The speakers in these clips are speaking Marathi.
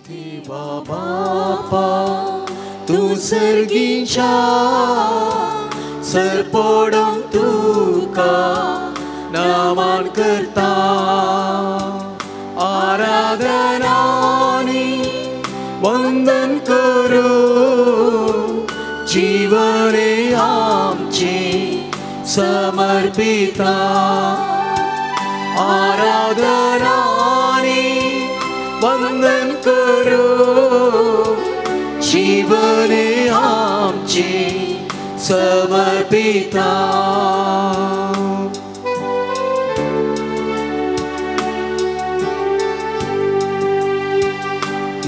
देवा बापा तू सर्गीच्या सरपोडम तुका नमन करता आराधनानी वंदन करू जीवने आमचे समर्पिता आराधनानी वंदन करू जीवने आमचे समर्पिता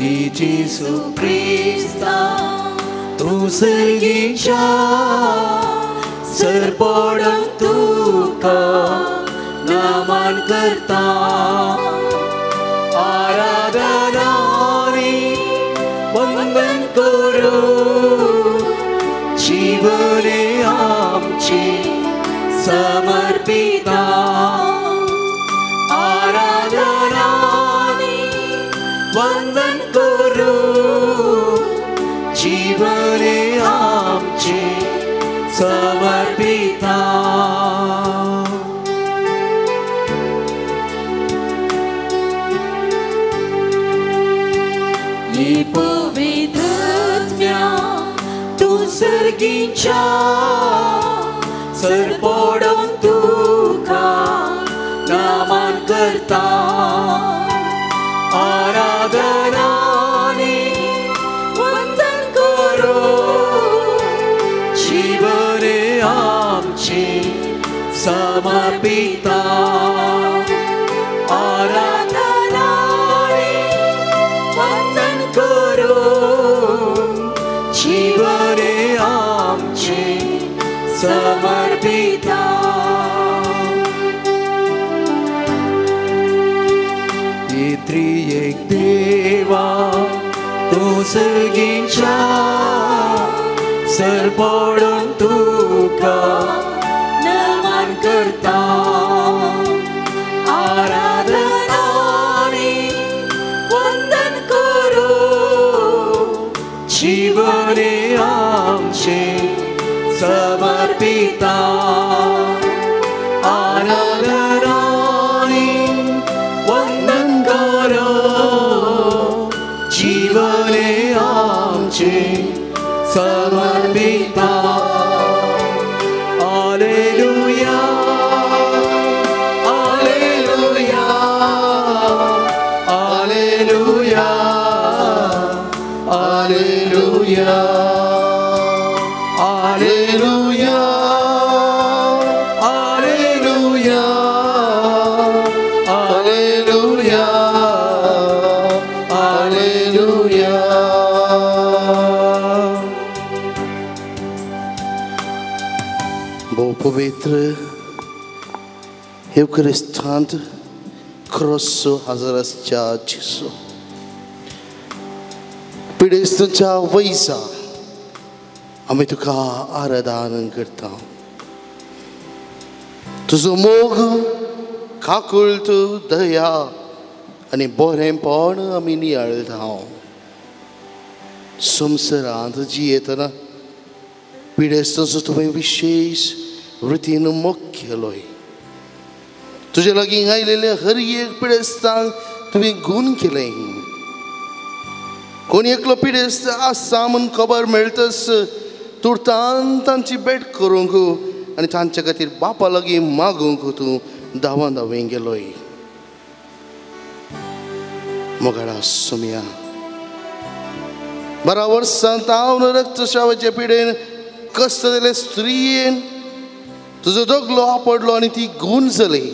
येशू ख्रिस्ता तू सर्गीच्या सरपोडम तुका नमन करता आराधनानी वंदन करू जीवने आमचे समर्पिता आराधनानी वंदन करू जीवने आमचे समर्पिता ये पवित्रत्म्या तू सर्गीच्या सरपोडम तुका नमन करता आराधनानी वंदन करू जीवने आमचे समर्पिता आराधनानी वंदन करू जीवने आमचे समर्पिता त्रिएक देवा तू सर्गीच्या सरपोडम तुका नमन करता आराधनानी वंदन करू जीवने आमचे समर्पिता आराधनानी वंदन करू जीवने आमचे समर्पिता hallelujah hallelujah hallelujah hallelujah hallelujah hallelujah hallelujah hallelujah बहु पवित्र युकरिस्तांत ख्रोसो हजरसच्या जिसो पिडेस्तच्या वैसा आम्ही तुका आराधना करता तुझो मोग काकुळत दया आणि बरेपण आम्ही नियाळता संवसारांत जियेतना पिडेस्तचो तुवें विशेष रितीन मोग केलोय तुझे लागीं आयलेले हर एक पिडेस्तांक तुवें गुण केले कोणी एकलो पिडेस्त आसा म्हूण खबर मेळटस तुर्तान तांची भेट करूंक आनी तांचे खातीर बापा लागीं मागूंक तूं धांवन धांवें गेलोय मोगाडा सुमया 12 वर्सां हांव रक्तस्रावाचे पिडेन कश्ट जाले स्त्रियेन तुजो दोगलो आपडलो आनी ती गूण जाली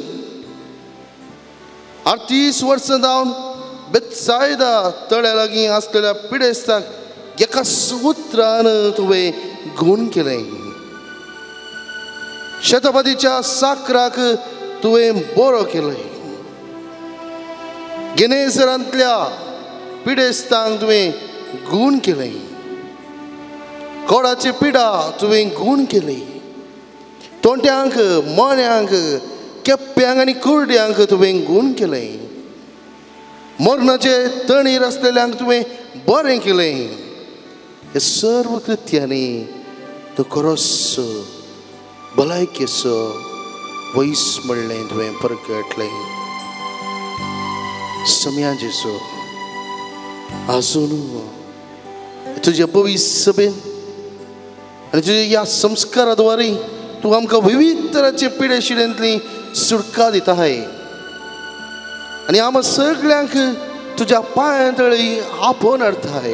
38 वर्सां जावन बेतसायदा तळ्या लागीं आसलेल्या पिडेस्ताक एका सुत्रान तुवें गूण केलें शतपदीच्या साकराक तुवें बरो केलें गेनेसरांतल्या पिडेस्तांक तुवें गूण केलें कोडाची पिडा तुवें गूण केली तोंट्यांक मोन्यांक केप्प्यांक आनी कुर्ड्यांक तुवें गूण केलें मरणाचे तणीर असलेल्यांक तुवें बरें केलें. हे सर्व कृत्यांनी तो खरोच भलायकेचो वैस म्हणलें तुवें परगटलें. सम्या जेजू आजून तुझे भविष्य सभेन आनी तुझे ह्या संस्काराद्वारे तूं आमकां विविध तरांचे पिडे शिडेंतली सुटका दिताय. आनी आमी सगळ्यांक तुज्या पांयां तळी आपोवन हाडताय.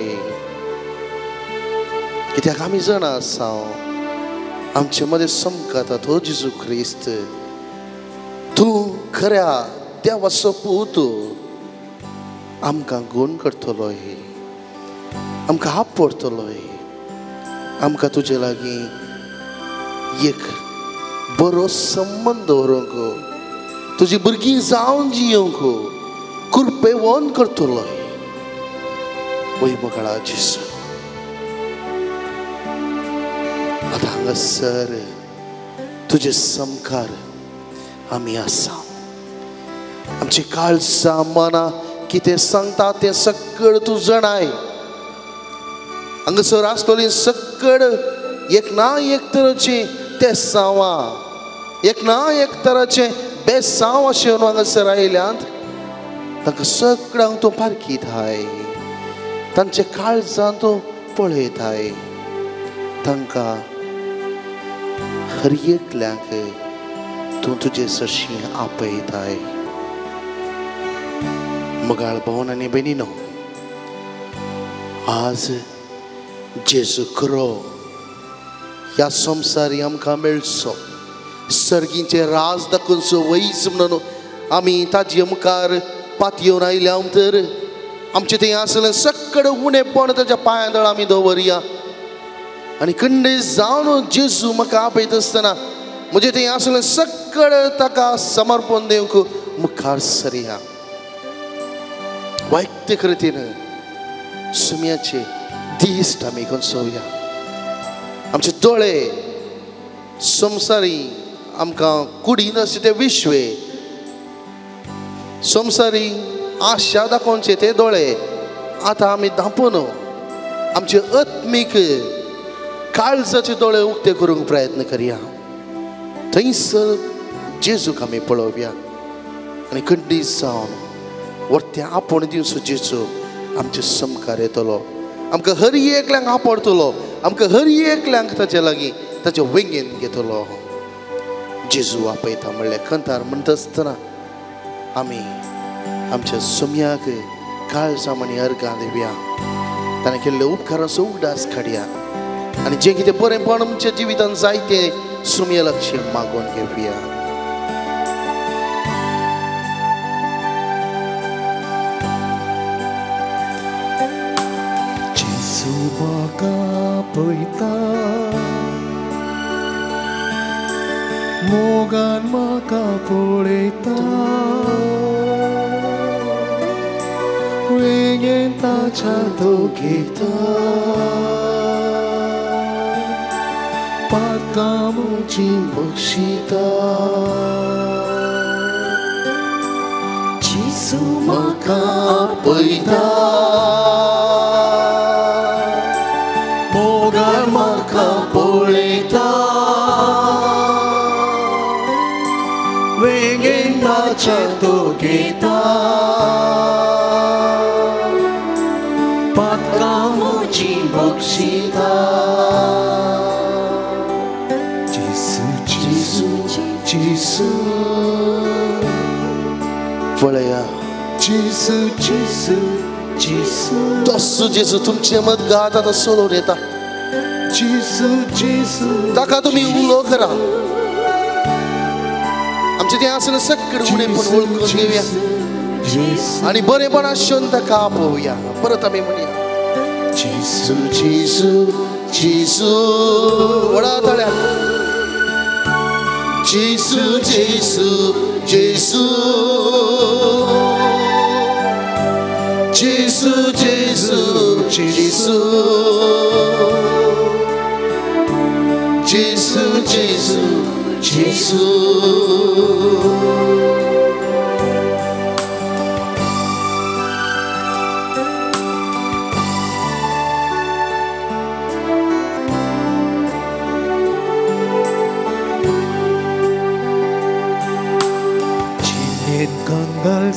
कित्याक आमी जाणा आसा आमचे मदें समकाता तो जेजू क्रिस्त. तूं खऱ्या देवाचो पूत आमकां गूण करतलोय, आमकां आपडतलोय, आमकां तुजे लागीं एक बरो संबंद दवरूंक, तुजी भुरगीं जावन जियोंक कृपेवंत करतलोय. वय मगळा जेजू आतां हांगासर तुजे समकार आमी आसा. आमची काळजां मनां कितें सांगता तें सगळें तूं जाणाय. हांगासर आसतलीं सगळें एक ना एक तरांचें तें सांवां, एक ना एक तरांचें बेसांव अशें हांगासर आयल्यांत तांकां सगळ्यांक तूं पारखीताय, तांचे काळजांत तूं पळयताय, तांकां हर एकल्यांक तूं तुजे सरशीं आपयताय. मगाळ भावन आनी भयणीनो, आज जेजू खरो ह्या संवसारी आमकां मेळचो, सर्गीचे राज दाखोवचो वैस म्हणून आमी ताजे मुखार पातयेवन आयल्या तर आमचें थंय आसलें सगळें उणेपण ताच्या पांयां तळ आमी दवरया आनी खंडे जावन जेजू म्हाका आपयता आसतना म्हजें थंय आसलें सगळें ताका समर्पण दिवंक मुखार सरया. वायट कृतीन सुम्याचे दिश्ट आमी कोसोवया. आमचे दोळे संवसारी आमकां कुडीन अशें ते विश्वे संवसारी आशा दाखोवचे ते दोळे आतां आमी धांपून आमचे आत्मीक काळजाचे दोळे उक्ते करूंक प्रयत्न करया. थंयसर जेजूक आमी पळोवया आनी खंडीत जावन वर्ते आपोण दिवचो जेजू आमचे समकार येतलो, आमकां हर एकल्यांक आपडतलो, आमकां हर एकल्यांक ताचे लागीं ताचे वेंगेन घेतलो. जेजू आपयता म्हणल्यार खंतार म्हणटा आसतना आमी आमच्या सुम्याक काळजां आनी अर्गां दिवया, ताणें केल्ले उपकाराचो उगडास काडया आनी जें कितें बरेंपण आमच्या जिवितांत जाय तें सुम्या लागचें मागून घेवया. जेजू म्हाका पळयता, मोगान म्हाका पळयता, वेगेन ताच्या तो घेता, पातकां म्हजी बक्षिता. जेजू म्हाका पळयता, मोगान म्हाका पळयता, वेगेन ताच्या तो घेता, पातकां म्हजी बक्षिता. जेजू जेजू जेजू पळया, जेजू जेजू जेजू तसो जेजू तुमचे मदगांत आतां सोडून येता. जेजू जेजू ताका तुमी उलो करा. आमचें तें आसलें सगळें उणेपण वळखून घेवया आनी बरेपणां शोधून ताका आपोवया. परत आमी म्हणया जेजू जेजू जेजू व्हडा ताळ्यान. जेजू जेजू जेजू जेजू जेजू जेजू जेजू जेजू जेजू.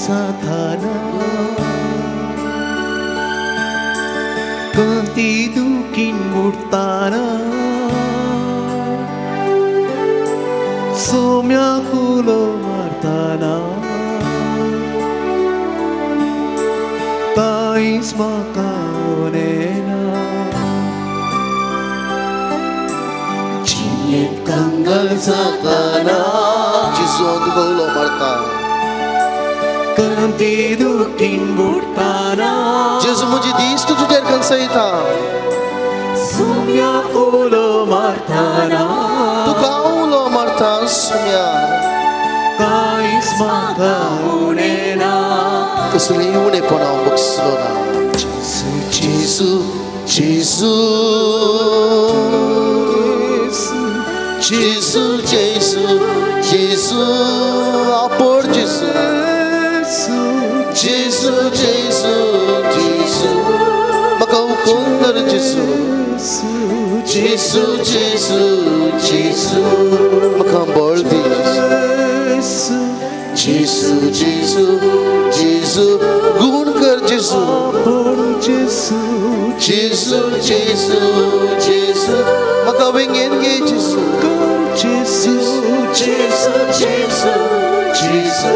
साताना कांती दुखीन मुडताना सोम्या कुलो मारताना ताईस म्हाका उणेना जिणेंत कंगाल जाताना जिजून तुका मारता कांती दुखीन मुडताना जेजू म्हजी दिश्ट तुजेर खंचयता सोम्या उलो मारताना तुका उलो मारता सुम्या कांयच म्हाका उणेना कसली उणेपण हांव बगसलो ना जेजू जेजू जेजू जेजू जेजू आपोड जेजू जेजू जेजू जेजू म्हाका हुकूम कर जेजू जेजू जेजू जेजू म्हाका बळ दी जेजू जेजू जेजू गुण कर जेजू जेजू जेजू जेजू म्हाका वेंगेन घे जेजू जेजू जेजू जेजू जेजू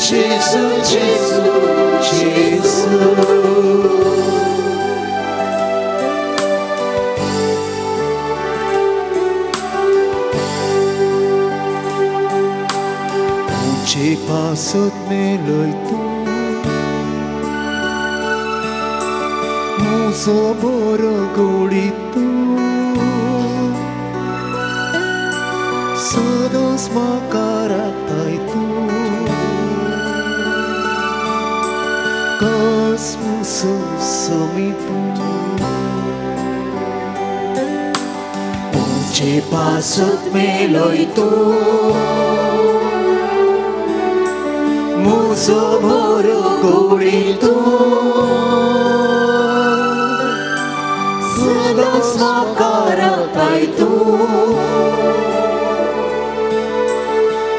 जेजू जेजू जेजू मुझे पासत में लय तू मुझो बरो गोडी तू सदांच म्हाका राखताय तू कस मुझो समी तू मुझे पासत में लय तू मुझो बरो गोडी तू सदांच म्हाका राखताय तू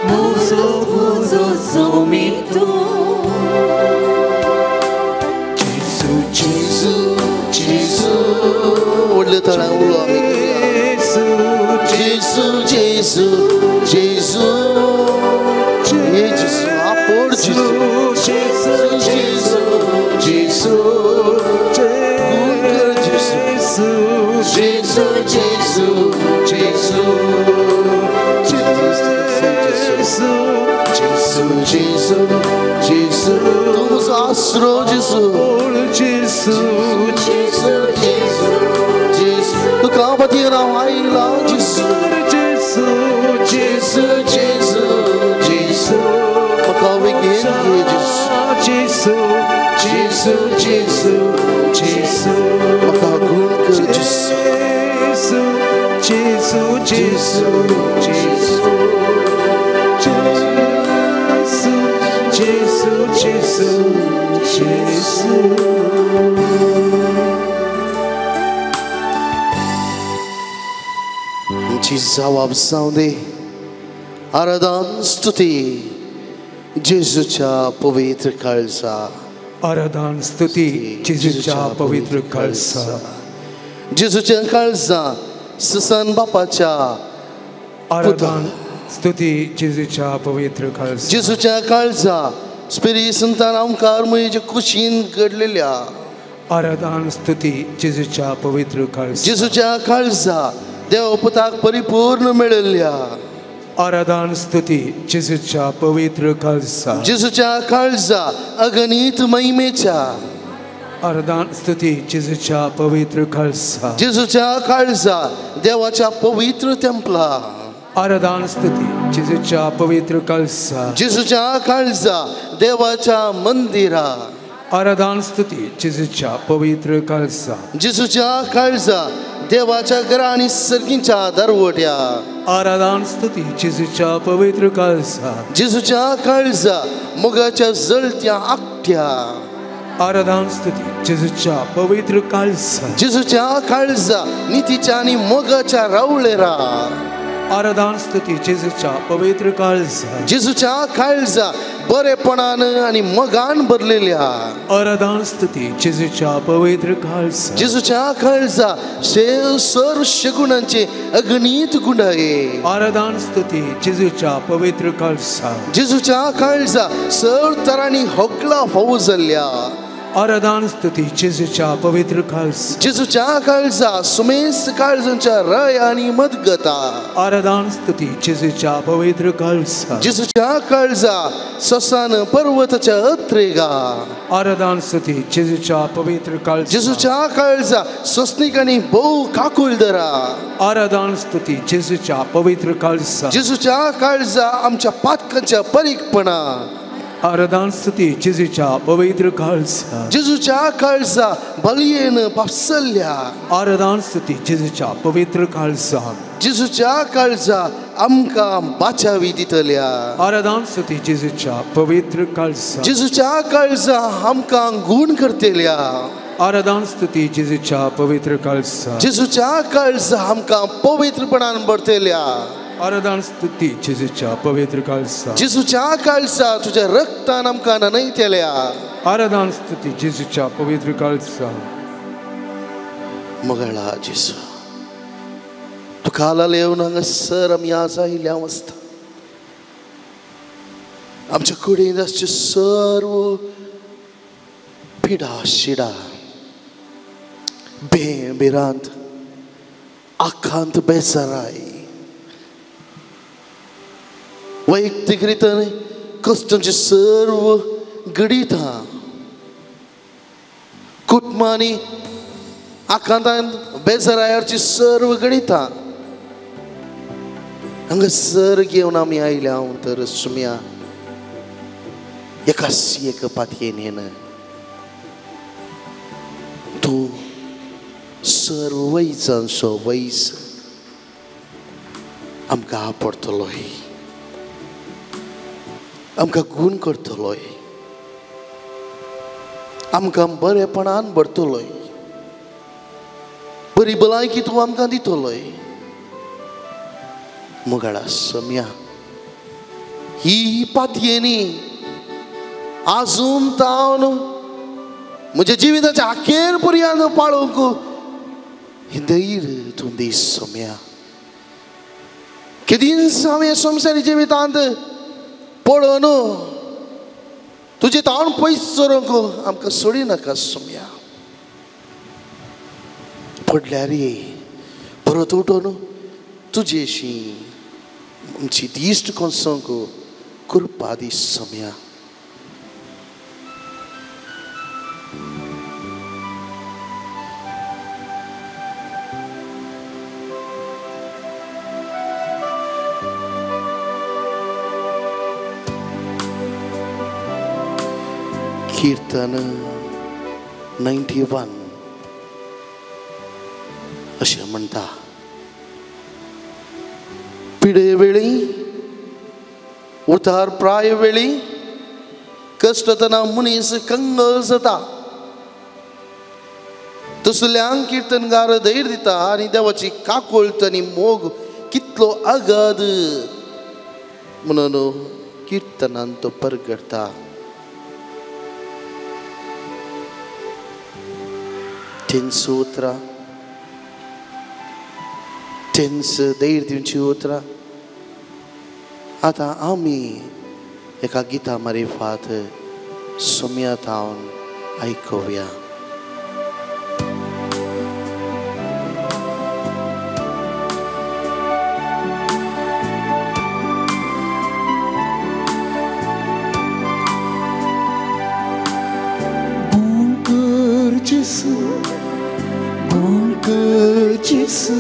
मुझो सोमी तू जेजू जेजू जेजू व्हडले तळा उलो आमी जेजू जेजू जेजू जेजू आपोड जेजू जेजू जेजू जेजू जेजू जेजू जेजू जेजू जेजू जेजू तू म्हजो आसरो जेजू जेजू जेजू जेजू जेजू तुका खातीर हांव आयला जेजू जेजू जेजू जेजू म्हाका वेगेन घे जेजू जेजू जेजू जेजू म्हाका गुण कर जेजू जेजू जेजू जेजू जेजू जेजू जेजू आमची जबाब जावं दे आराधन स्तुती जेजूच्या पवित्र काळजा आराधन स्तुती जेजूच्या पवित्र काळजा जेजूच्या काळजा ससन बापाच्या आराधन स्तुती जेजूच्या पवित्र काळजा जेजूच्या काळजा स्पिरीट संतान आमकां म्हज्या कुशीन घडलेल्या आराधन स्तुती जेजूच्या पवित्र काळजा जेजूच्या काळजा देवपुताक परिपूर्ण मेळिल्ल्या आराधन स्तुती जेजूच्या पवित्र काळजा जेजूच्या काळजा अगणित महिमेच्या आराधन स्तुती जेजूच्या पवित्र काळजा जेजूच्या काळजा देवाच्या पवित्र तेंपला आराधन स्तुती जेजूच्या पवित्र काळजा जेजूच्या काळजा देवाच्या मंदिरा आराधन स्तुती जेजूच्या पवित्र काळजा जेजूच्या काळजा देवाच्या घरा आणि सर्गींच्या दरवट्या आराधन स्तुती जेजूच्या पवित्र काळजा जेजूच्या काळजा मोगाच्या जळत्या आकट्या आराधन स्तुती जेजूच्या पवित्र काळजा जेजूच्या काळजा नितीच्या आणि मोगाच्या रावळेरा आराधना स्तुती जेजूच्या पवित्र काळजा जेजूच्या काळजा बरेपणानं आणि मगान भरलेल्या आराधना स्तुती जेजूच्या पवित्र काळजा जेजूच्या काळजा सर शगुणांचे अगणित गुण आहे आराधना स्तुती जेजूच्या पवित्र काळजा जेजूच्या काळजा सर तरांनी होकला फावू जाल्ल्या आराधना स्तुती जेजूच्या पवित्र काळजा जेजूच्या काळजा सुमेस काळजांच्या रय आणि मदगता आराधना स्तुती जेजूच्या पवित्र काळजा जेजूच्या काळजा ससान पर्वताच्या अत्रेगा आराधना स्तुती जेजूच्या पवित्र काळजा जेजूच्या काळजा ससनिकांनी बहु काकुळदरा आराधना स्तुती जेजूच्या पवित्र काळजा जेजूच्या काळजा आमच्या पातकांच्या परीकपणा आराधना स्तुती जेजूच्या पवित्र काळजा जेजूच्या काळजा बलियेन पापसल्या आराधना स्तुती जेजूच्या पवित्र काळजा जेजूच्या काळजा आमकां बाचावी दितल्या आराधना स्तुती जेजूच्या पवित्र काळजा जेजूच्या काळजा आमकां गुण करतेल्या आराधना स्तुती जेजूच्या पवित्र काळजा जेजूच्या काळजा आमकां पवित्रपणान भरतेल्या आराधना स्तुती जेजूच्या पवित्र काळजा जेजूच्या काळजा तुझ्या रक्तान आमकां नयतेल्या आराधना स्तुती जेजूच्या पवित्र काळजा मगळा जेजू तुका आला येवन हांगासर आमी आसा आयल्या वसता आमच्या कुडींत आसचे सर्व पिडा शिडा बेरांत आखांत बेजाराय वैयक्तिक रितीन कश्टांची सर्व गडितां कुटुंबांनी आकांतांत बेजारायाची सर्व गडितां हांगासर घेवन आमी आयल्या तर सुम्या एकाच एक पातयेन येन तूं सर्व वैजांचो वैज आमकां आपडटलोय आमकां गुण करतलोय आमकां बरेपणान भरतलोय बरी भलायकी तूं आमकां दितलोय मुगाळा सम्या ही पातयेनी आजून तावन म्हज्या जिविताच्या आखेर पर्यंत पाळोवंक ही धैर्य तूं दी सम्या केदीस हांवें संवसारी जिवितांत पळोवन तुजें तावन पयस सरोंक आमकां सोडी नाका सम्या पडल्यार परत उठोन तुजेशी आमची दिश्ट कोसोंक कृपा दी सम्या कीर्तन 91 अशें म्हणटा पिडे वेळी उतार प्राय वेळी कश्टतना मनीस कंगल जाता तसल्यांक कीर्तनगार धैर्य दिता आनी देवाची काकोळट आनी मोग कितलो अगाध म्हणून कीर्तनान तो परगडता तेंच उतरां तेंच धैर्य दिवची उतरां आतां आमी एका गिता मारिफात सुम्यात हांवन आयकुया Jesu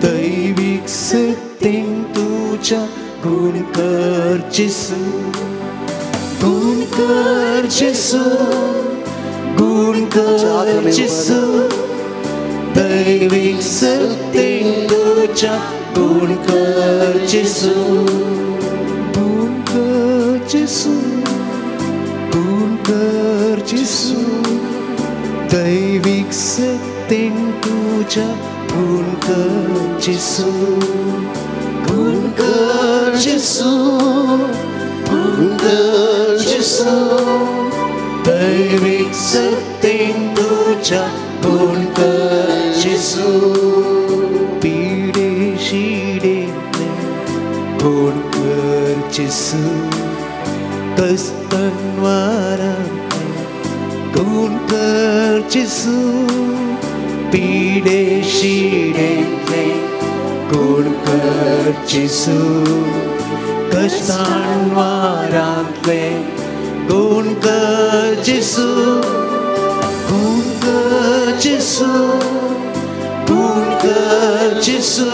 दैविक सत्तेन तुझ्या गुण कर जेसू गुण कर जेसू गुण कर जेसू दैविक सत्तेन तुझ्या गुण कर जेसू गुण कर जेसू गुण कर जेसू दैविक सत्तेन तुझ्या Nguồn cơn Giêsu, nguồn cơn Giêsu, nguồn cơn Giêsu, đầy vinh sức tin tu cha nguồn cơn Giêsu, pide shi de nguồn cơn Giêsu, Kristen warante nguồn cơn Giêsu, pide shi de nguồn cơn Giêsu, Kristen warante nguồn cơn Giêsu, nguồn cơn Giêsu, nguồn cơn Giêsu,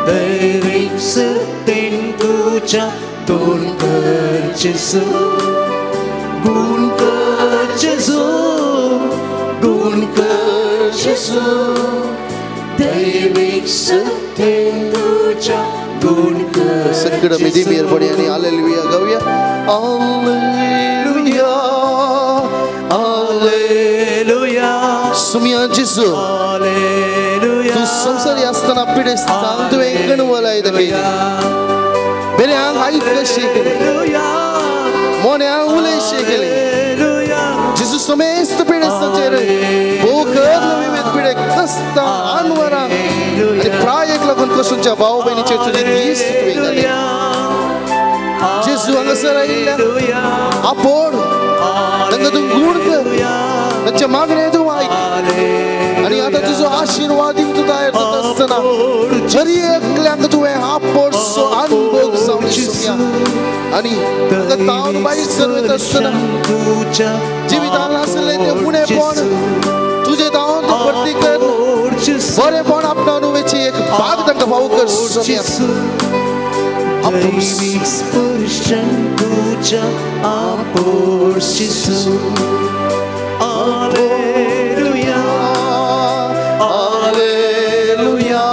đầy vinh sức tin cứu cha nguồn cơn Giêsu, nguồn cơn Giêsu, nguồn cơn Giêsu, đầy vinh sức tin cứu cha nguồn cơn सगळं मी मेर पडी आणि हालेलुया गाऊया हालेलुया हालेलुया सुमिया जिसू हालेलुया तू संसारी असताना पिढे स्थान तू एकण वलाय दके बेरे आंग हाई कशी मोने आंग उले शेकेले जिसू समेस्त पिढे सचेरे बोकर नवी पिढे कस्ता अनवरा आणि प्रायक लागून कसूनच्या भाऊ बहिणीचे तुझे दिस तुवेंगाले जिसू अंगसराईला आपोड नंगा तू गुण कर त्यांच्या मागणे तू ऐक आणि आता तुझा आशीर्वाद तू तयार होत असताना जरी एकल्यांग तू आपोड सो अनुभव समजूया आणि तावन बाई सर्वत असताना जीविताला असले ते पुणे पण तुझे तावन तू भरती कर बरे पण आपला अनुवेची एक भाग तंग भाऊ कर सोनिया दैविक स्पर्शन तुझ्या आपोड Giêsu, Alleluia, Alleluia,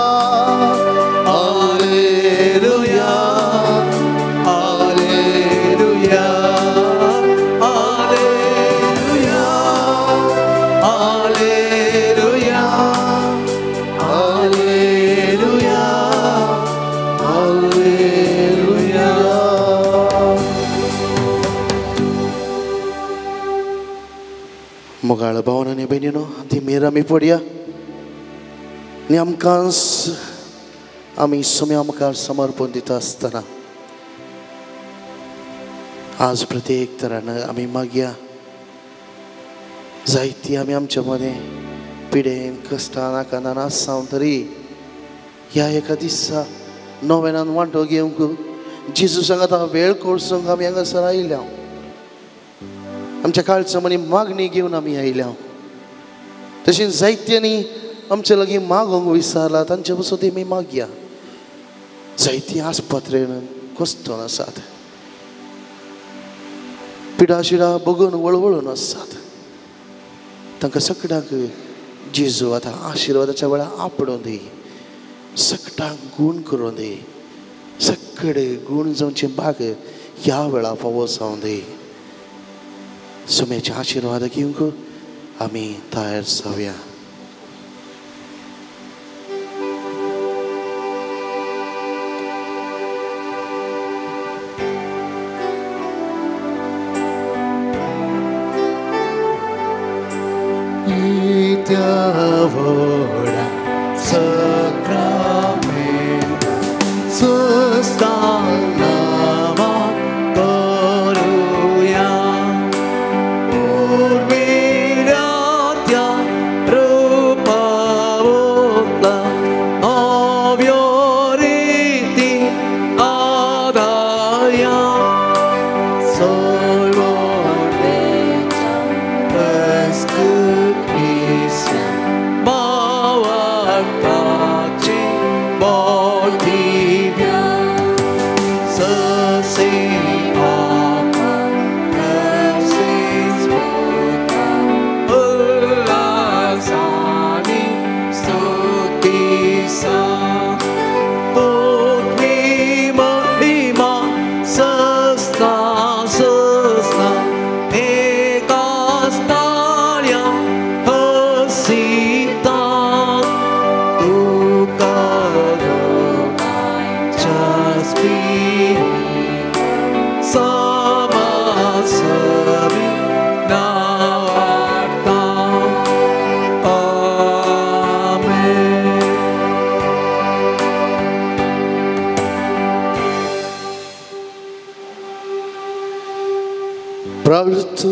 Alleluia, Alleluia, Alleluia, Alleluia, Alleluia, Alleluia. मोगाळ भावन आनी बहिणीनो ती मेरा मी पडया आनी आमकांच आमी सुम्या मुखार समर्पण दिता आसतना आज प्रत्येक तरान आमी मागया जायती आमी आमच्या मदें पिडेन कश्टान आकांतान आसां तरी ह्या एका दिसा नव्यान वांटो घेवंक जेजू सांगात वेळ कोळसूंक आमी हांगासर आयल्या आमच्या काळच्या मनी मागणी घेऊन आम्ही आयल्या तशीच जायत्यांनी आमच्या लागीं मागोंक विचारला तांच्या पासून ते मी मागया जायती आसपात्रेन कश्टान आसात पिडा शिडा बघून वळवळून आसात तांकां सगळ्यांक जेजू आतां आशिर्वादाच्या वेळार आपणून दी सगळ्यांक गूण करून दी सगळे गूण जावचे भाग ह्या वेळा फावो जावं दी सुमेचे आशीर्वाद घेवंक आमी तयार जावया Ora sacramento sostanava gloria urbilatia propavotla novioriti adaya solvorneca escutis ma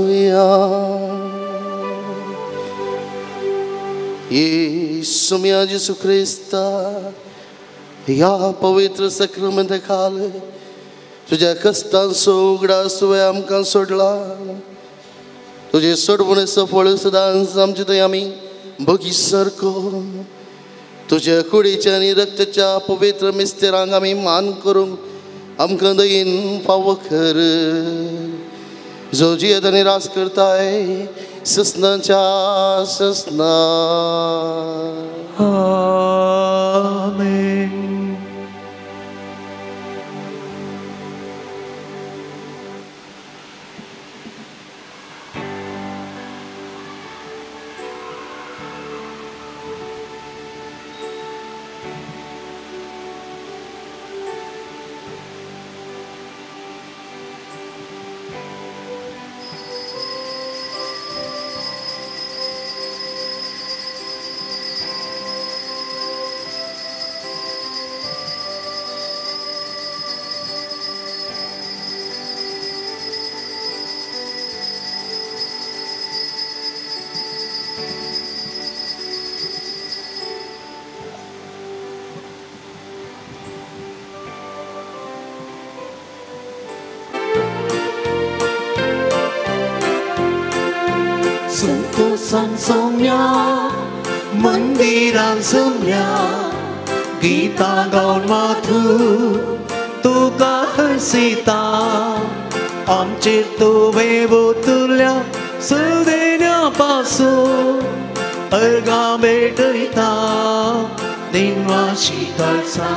सांगुया. येशू येशू ख्रिस्ता, या पवित्र सक्रमंत खाल तुझ्या कष्टांचो उगडा सुवे आमकां सोडला. तुझे सोडवणेचो फळ सदांच आमचे थंय आमी बगी सारको. तुझ्या कुडीच्या आनी रक्ताच्या पवित्र मिस्तेरांक आमी मान करूंक आमकां दयेन फावो कर. जो जियेत आनी रास करताय ससनाच्या ससना. आमेन. संतोषान सोम्या मंदिरान सोम्या गीता गावन माथू तुका हरसिता. आमचेर तुवें वतुरल्या सुदेण्या पासून अर्गां भेटयता दिनवाशी काळसा.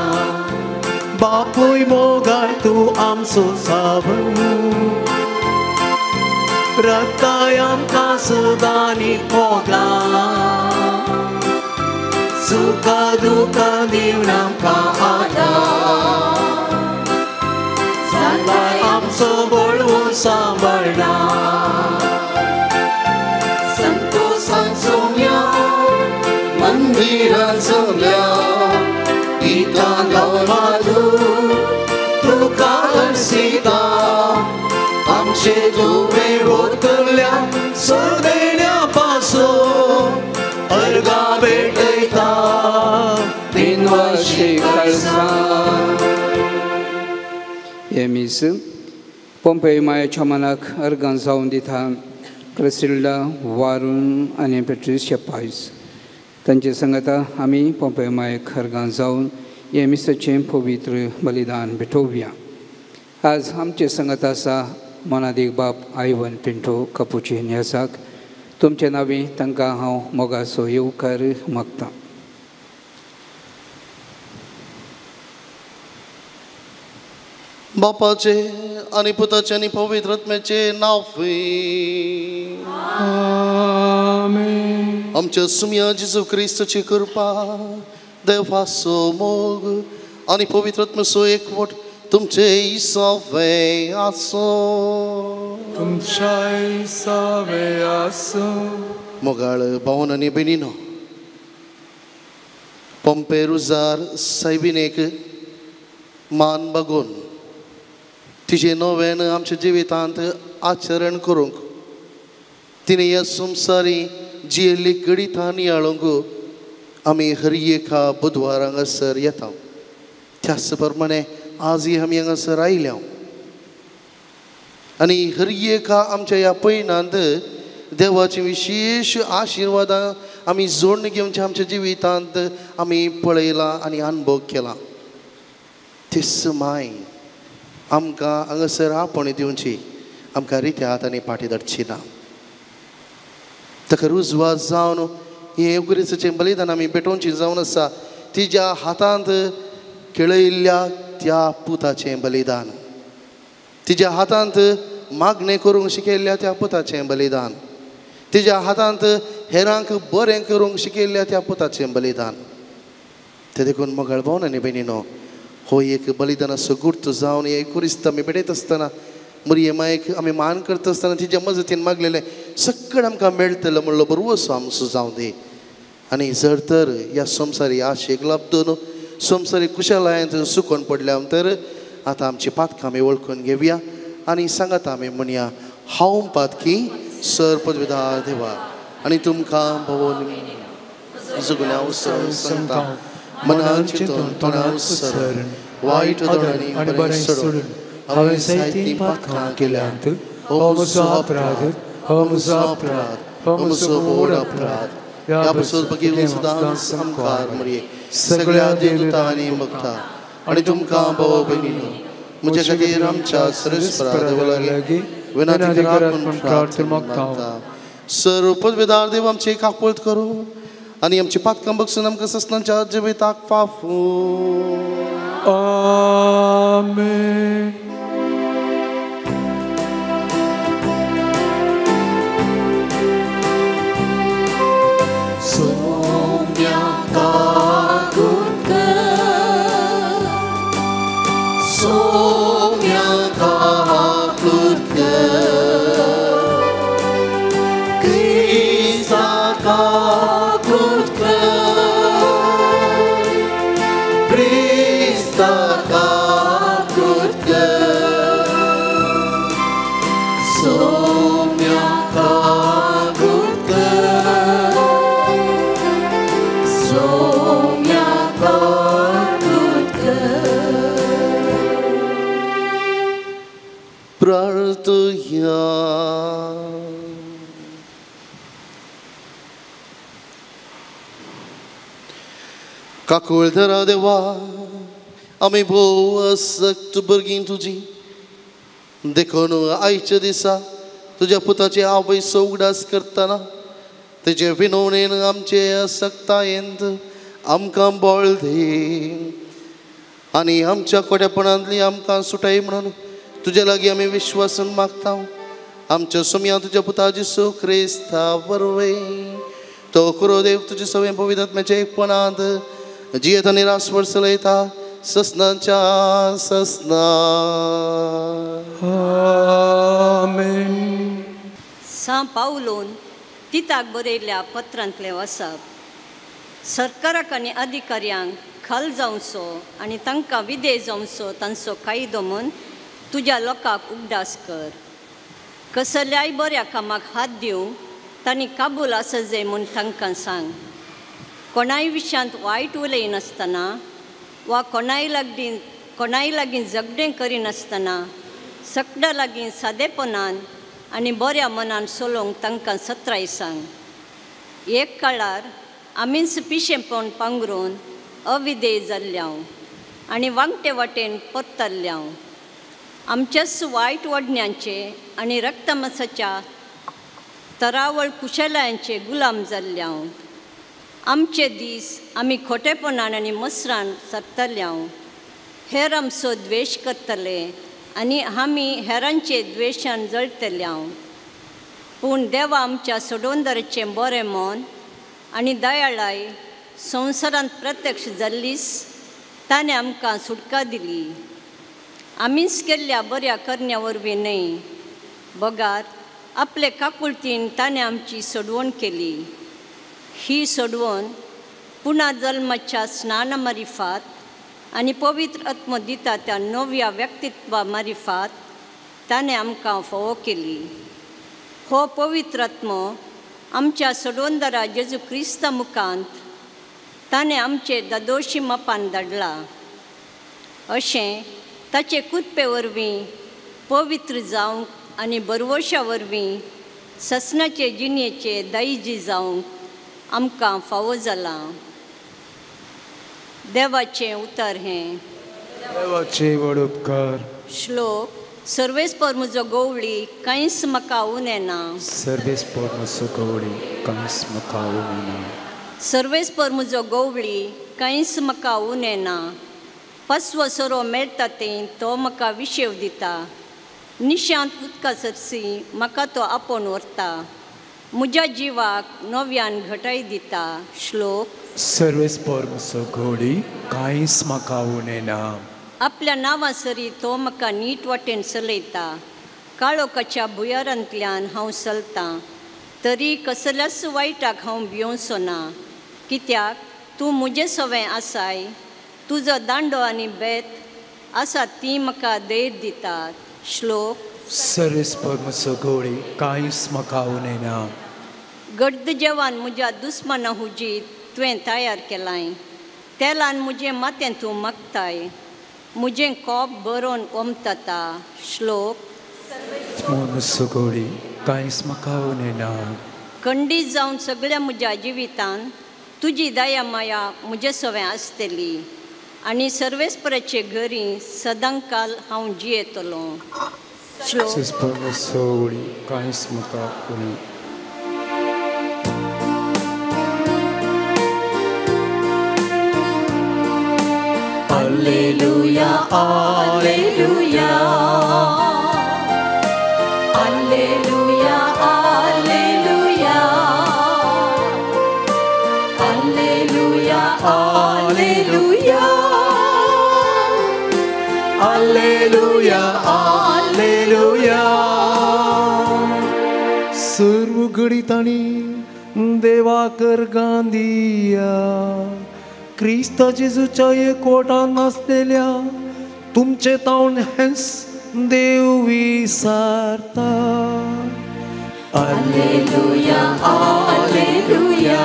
बापूय मोगाळ तूं आमचो सावण. रक्ताय आमकां सदांनी मोगला. सुखा दुखा दिवन आमकां आदार. सांगाय आमचो बळवून सांबाळना. संतोषान सोम्या मंदिरान सोम्या गीतां गावन माथू तुका हरसिता. आमचे तुवें वतुरल्या सुदेण्या पासून अर्गां भेटयता दिनवाशी काळजां. हे मीस पोंपेय मायाच्या मनाक अर्गां जावन दिता क्रिसिल्डा, वारून आनी पेट्रिशिया पायस. तांचे संगता आमी पोंपेय मायेक अर्गां जावन हे मिसाचें पवित्र बलिदान भेटोवया. आज आमचे संगत आसा मोनादीक बाब आयवन पिंटो कपुचीन ह्यासाक. तुमचे नांवी तांकां हांव मोगाचो येवकार मागतां. बापाचे आनी पुताचे आनी पवित्र आत्म्याचे नांव. आमेन. आमच्या सुम्या जेजू क्रिस्ताची कृपा, देवाचो मोग आनी पवित्र आत्म्याचो एकवट तुमचे इसावे आसो. तुमच्या इसावे आसो. मोगाळ भावन आनी भयणीनो, पोंपे रुजार सायबीनेक मान बगून तिचे नव्यान आमच्या जिवितांत आचरण करूंक तिने ह्या संवसारी जियेल्ली गणितां नियाळूंक आमी हर एका बुधवार हांगासर येता. त्याच प्रमाणे आजय आमी हांगासर आयल्या आनी हर एका आमच्या ह्या पैणांत देवाची विशेष आशिर्वादां आमी जोडून घेवचे आमच्या जिवितांत आमी पळयलां आनी अनुभव केला. तिस माय आमकां हांगासर आपण दिवची, आमकां रित्या हातांनी पाटी धरची ना. ताका रुजवात जावन हें क्रिस्ताचें बलिदान आमी भेटोवची जावन आसा तिच्या हातांत केळयल्ल्या त्या पुताचें बलिदान, तिच्या हातांत मागणें करूंक शिकयल्ल्या त्या पुताचें बलिदान, तिच्या हातांत हेरांक बरें करूंक शिकयल्ल्या त्या पुताचें बलिदान. ते देखून मोगाळ भावन आनी भयणीनो, हो एक बलिदानाचो गुर्त जावन हे क्रिस्त आमी भेटयत आसतना मरिये मायेक आमी मान करता आसतना तिच्या मजतीन मागलेलें सकट आमकां मेळटलें म्हणलो बरो असो आमचो जावं दी. आनी जर तर ह्या संवसारी आशेक लाभून संवसारी कुशलायेंत सुकोन पडल्या तर आतां आमची पातकां आमी वळखून घेवया आनी सांगात आमी म्हणया, हांव पातकी सर पदवीदार देवा आनी तुमकां भोवोन झगड्या उसळ सांगता मनान चिंतून तोंडान सरण वायट धोरणांनी आनी बरें सोडून हांवें जायतीं पातकां केल्यांत हो म्हजो अपराध हो म्हजो अपराध हो म्हजो व्हड अपराध ह्या पासून बगीर सदांच आमकां मरे सगळ्या देवता आनी भक्तां आनी तुमकां भाव भयणीनो म्हजे खातीर आमच्या सरस्वरा लागीं विनंती करून प्रार्थना मागता सर पदवीदार देव आमची काकूळट करूं आनी आमची पातकां बक्षून आमकां ससनांच्या जिविताक फाफू आमेन. प्रार्थया काकूळधरा देवा आमी भोव आसक्त भुरगीं तुजी देखून आयच्या दिसा तुज्या पुताची आवय सौगडास करतना तेजे विनवणेन आमचे आसक्तायेंत आमकां बळ दी आनी आमच्या कोड्यापणांतली आमकां सुटाय म्हणून तुजे लागीं आमी विश्वासान मागता आमच्या सुमया तुज्या पुता जेसू क्रिस्ता बरवे तो करो देव तुजे सगळे पवित्र आत्म्याच्या एकपणांत जियेत आनी रासवर चलयता ससनांच्या ससना आमेन. सा पावलोन तिताक बरयल्ल्या पत्रांतले वसप सरकाराक आनी अधिकाऱ्यांक खाल जावचो आनी तांकां विधेय जावचो तांचो कायदो म्हूण तुज्या लोकांक उगडास कर. कसल्याय बऱ्या कामाक हात दिवंक तांणी काबूल आसजे म्हूण तांकां सांग. कोणाय विशयांत वायट उलयनासतना वा कोणाय लागीं झगडें करिनासतना सकड्या लागीं सादेपणान आनी बऱ्या मनान चलोवंक तांकां सत्राय सांग. एक काळार आमीच पिशेंपण पांगरून अविधेय जाल्ल्याव आनी वांगटे वाटेन पत्तल्ल्याव आमच्याच वायट वडण्यांचे आनी रक्तमासाच्या तरावळ कुशलायांचे गुलाम जाल्ल्याव आमचे दीस आमी खोटेपणान आनी मसरान सरतल्ल्याव हेर आमचो द्वेश करतले आनी आमी हेरांचे द्वेशान जळटल्यांव. पूण देवा आमच्या सोडवंदराचें बरें मन आनी दयाळाय संवसारांत प्रत्यक्ष जाल्लीच ताणें आमकां सुटका दिली. आमीच केल्ल्या बऱ्या करण्या वरवीं न्हय बगार आपले काकुळटीन ताणें आमची सोडवण केली. ही सोडवण पुना जल्माच्या स्नाना मारिफात आनी पवित्र आत्मो दिता त्या नव्या व्यक्तित्वा मारिफात ताणें आमकां फोव केली. हो पवित्र आत्मो आमच्या सोडवंदरा जेजू क्रिस्ता मुखांत ताणें आमचे दादोशी मापान धाडला. अशें ताचे कुदपे वरवीं पवित्र जावंक आनी बरवशा वरवीं ससनाचे जिणेचे दायजी जावंक आमकां फावो जालां. देवाचें उतर हें देवाचे व्हड उपकार. श्लोक सर्वेस्पर म्हजो गवळी कांयच म्हाका उनेना. सर्वेस्पर म्हजो गवळी कांयच म्हाका उनेना. सर्वेस्पर म्हजो गवळी कांयच म्हाका उनेना. पस्व सोरो मेळटा तें तो म्हाका विशेव दिता. निशांत उदका सरसी म्हाका तो आपोवन व्हरता. म्हज्या जिवाक नव्यान घटाय दिता. श्लोक सर्वेस्पर म्हजो गवळी कांयच म्हाका उनेना. आपल्या नांवा सरी तो म्हाका नीट वाटेन चलयता. काळोखाच्या भुयारांतल्यान हांव चलतां तरी कसल्याच वायटाक हांव भियोंचो ना. कित्याक तूं म्हजें सवें आसाय. तुजो दांडो आनी बेत आसा ती म्हाका धैर्य दितात. श्लोक सर्वेस्पर सगोळी कांयच म्हाका उणेना. गर्द जेवण म्हज्या दुस्मना हुजीत तुवें तयार केलाय. तेलान म्हजें मातें तूं मागताय. म्हजें कोप बरोवन ओमतता. श्लोक. सगोळी कांयच म्हाका उणेना. खंडीत जावन सगळ्या म्हज्या जिवितान तुजी दया माया म्हजे सवें आसतली आनी सर्वेस्पराचे घरी सदांकाल हांव जियेतलो. श्लोक. सगोळी कांयच म्हाका उणे. Alleluia, Alleluia, Alleluia, Alleluia, Alleluia, Alleluia, Alleluia, Alleluia. सर्व गणितांनी देवाक अर्गांदिया. क्रिस्त जेजूच्या एकवटान आसलेल्या तुमचे तावन हेंस देव विसारता. Alleluia, Alleluia,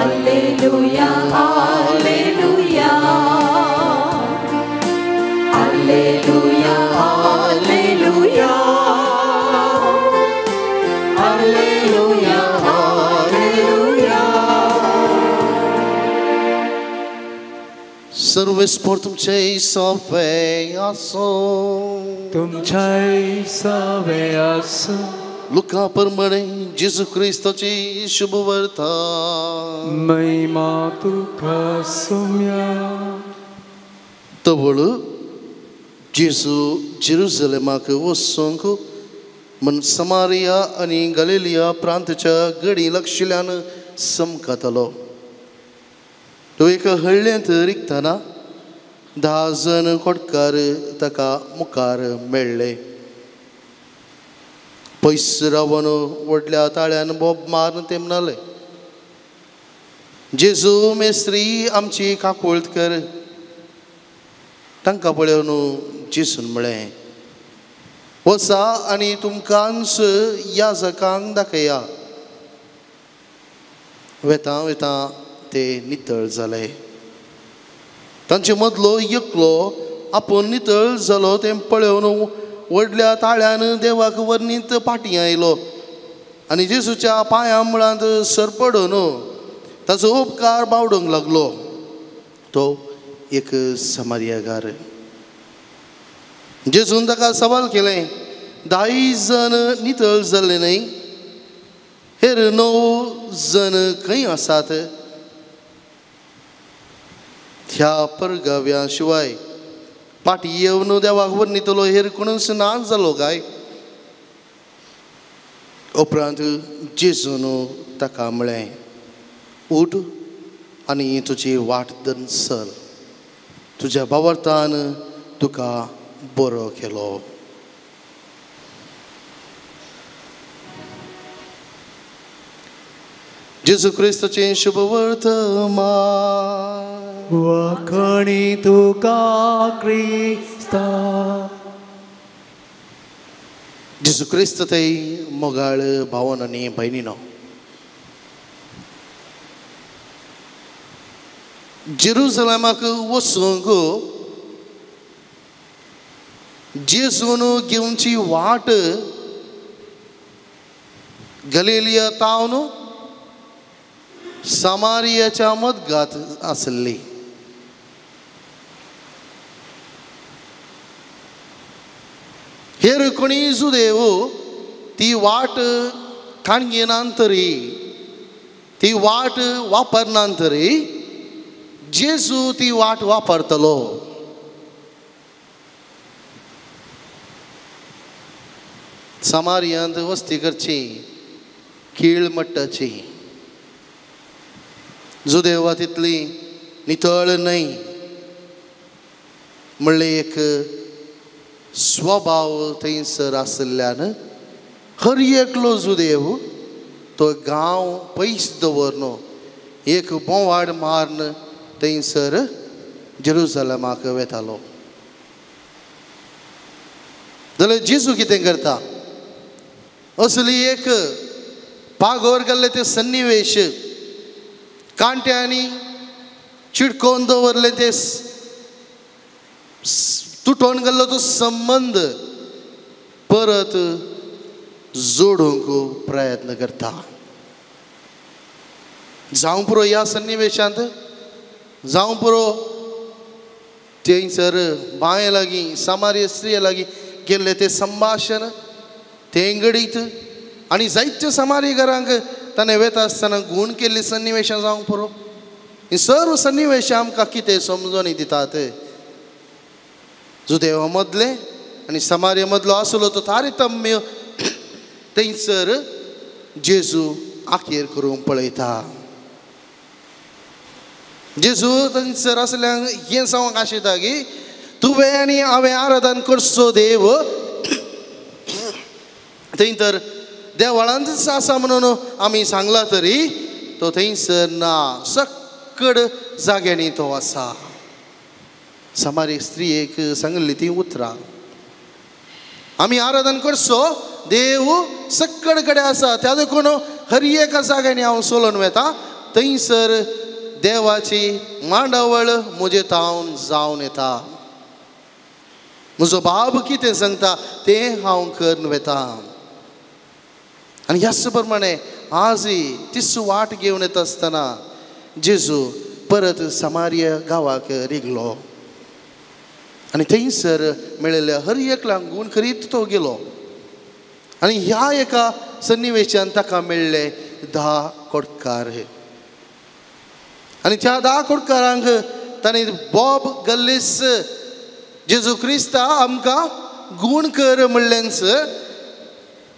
Alleluia, Alleluia, Alleluia, Alleluia, Alleluia, Alleluia. सर्वेस्पर तुमचे सवे आसो. तुमच्या सवे आसो. लुका प्रमाणे जेजू क्रिस्ताची शुभ वार्ता. महिमा तुका सौम्या. तवळ जेजू जेरुसलेमाक वचूंक म्हण समारिया आनी गलिलिया प्रांताच्या गडी लागशिल्ल्यान समकतलो. तो एक हळ्ळ्यांत रिगतना 10 जण खोडकार ताका मुखार मेळ्ळे. पयस रावन व्हडल्या ताळ्यान बोब मारून ते म्हणले, जेजू मेस्त्री आमची काकूळट कर. तांकां पळोवन जेजून म्हळें, वचा आनी तुमकांच याजकांक दाखया. वेता वेता ते नितळ जाले. तांचे मदलो एकलो आपूण नितळ जालो तें पळोवन व्हडल्या ताळ्यान देवाक वर्णीत फाटीं आयलो आनी जेजूच्या पांयां मुळांत सरपडून ताचो उपकार बावडूंक लागलो. तो एक समारियाकार. जेजून ताका सवाल केलें, 10 जण नितळ जाल्ले न्हय, हेर 9 जण खंय आसात? ह्या परगाव्या शिवाय फाटीं येवन देवाक वर्णितलो हेर कोणूच ना जालो काय? उपरांत जेजून ताका म्हळें, उठ आनी तुजी वाट धरून चल. तुज्या भावार्थान तुका बरो केलो. जेजू क्रिस्ताचें शुभ वर्तमान. वखणी तुका क्रिस्ता. जेजू क्रिस्त थंय मोगाळ भावन आनी भयणीनो, जेरुसलेमाक वचूंक जेजून घेवची वाट गलिलिया तावन समारियाच्या मदगांत आसली. हेर कोणी जुदेव ती वाट खाणगेनांतरी, ती वाट वापरनांतरी जेजू ती वाट वापरतलो. समारियांत वस्ती करची, कीळ मट्टाची. जुदेवा तितली नितळ न्हय म्हणले एक स्वभाव थंयसर आसल्यान हर एकलो जुदेव तो गांव पयस दवरन एक बोवाड मारन थंयसर जेरुसलेमाक वेतालो. जाल्यार जेजू कितें करता? असली एक पागोर गेल्ले ते सन्निवेश, कांट्यांनी चिडकोवन दवरले ते तुटोन गेल्लो तो संबंध परत जोडूंक प्रयत्न करता. जावं पुरो ह्या सन्निवेशांत, जावं पुरो थंयसर बाये लागीं सामार्य स्त्रिये लागीं गेल्ले ते संभाशण, तें घडीत आनी जायत्या सामारी घरांक ताणें वेता आसतना गूण केल्ली सन्निवेशां जावं पुरो. ही सर्व सन्निवेशां आमकां कितें समजोन दितात? जुदेवा मदले आनी समार्या मदलो आसलो तो तारतम्य थंयसर जेजू आखेर करून पळयता. जेजू थंयसर आसल्यांक हें सांगूंक आशिता की तुवें आनी हांवें आराधन करचो देव थंय तर देवळांतच आसा म्हणून आमी सांगला तरी तो थंयसर ना, सक्कड जाग्यांनी तो आसा. समारी स्त्रियेक सांगली ती उतरां, आमी आराधन करचो देव सक्कड कडेन आसा, त्या देखून हर एका जाग्यांनी हांव सोलोन वेता, थंयसर देवाची मांडावळ म्हजे तावन जावन येता. म्हजो बाब कितें सांगता तें हांव करून वेता. आनी ह्याच प्रमाणे आजय तीच वाट घेवन येता आसतना जेजू परत समार्य गांवाक रिगलो आनी थंयसर मेळिल्ल्या हर एकल्याक गूण करीत तो गेलो. आनी ह्या एका सन्निवेशान ताका मेळ्ळे 10 कोडकार. आनी त्या 10 कोडकारांक ताणें बॉब गल्लीस जेजू क्रिस्ता आमकां गूण कर म्हणलेंच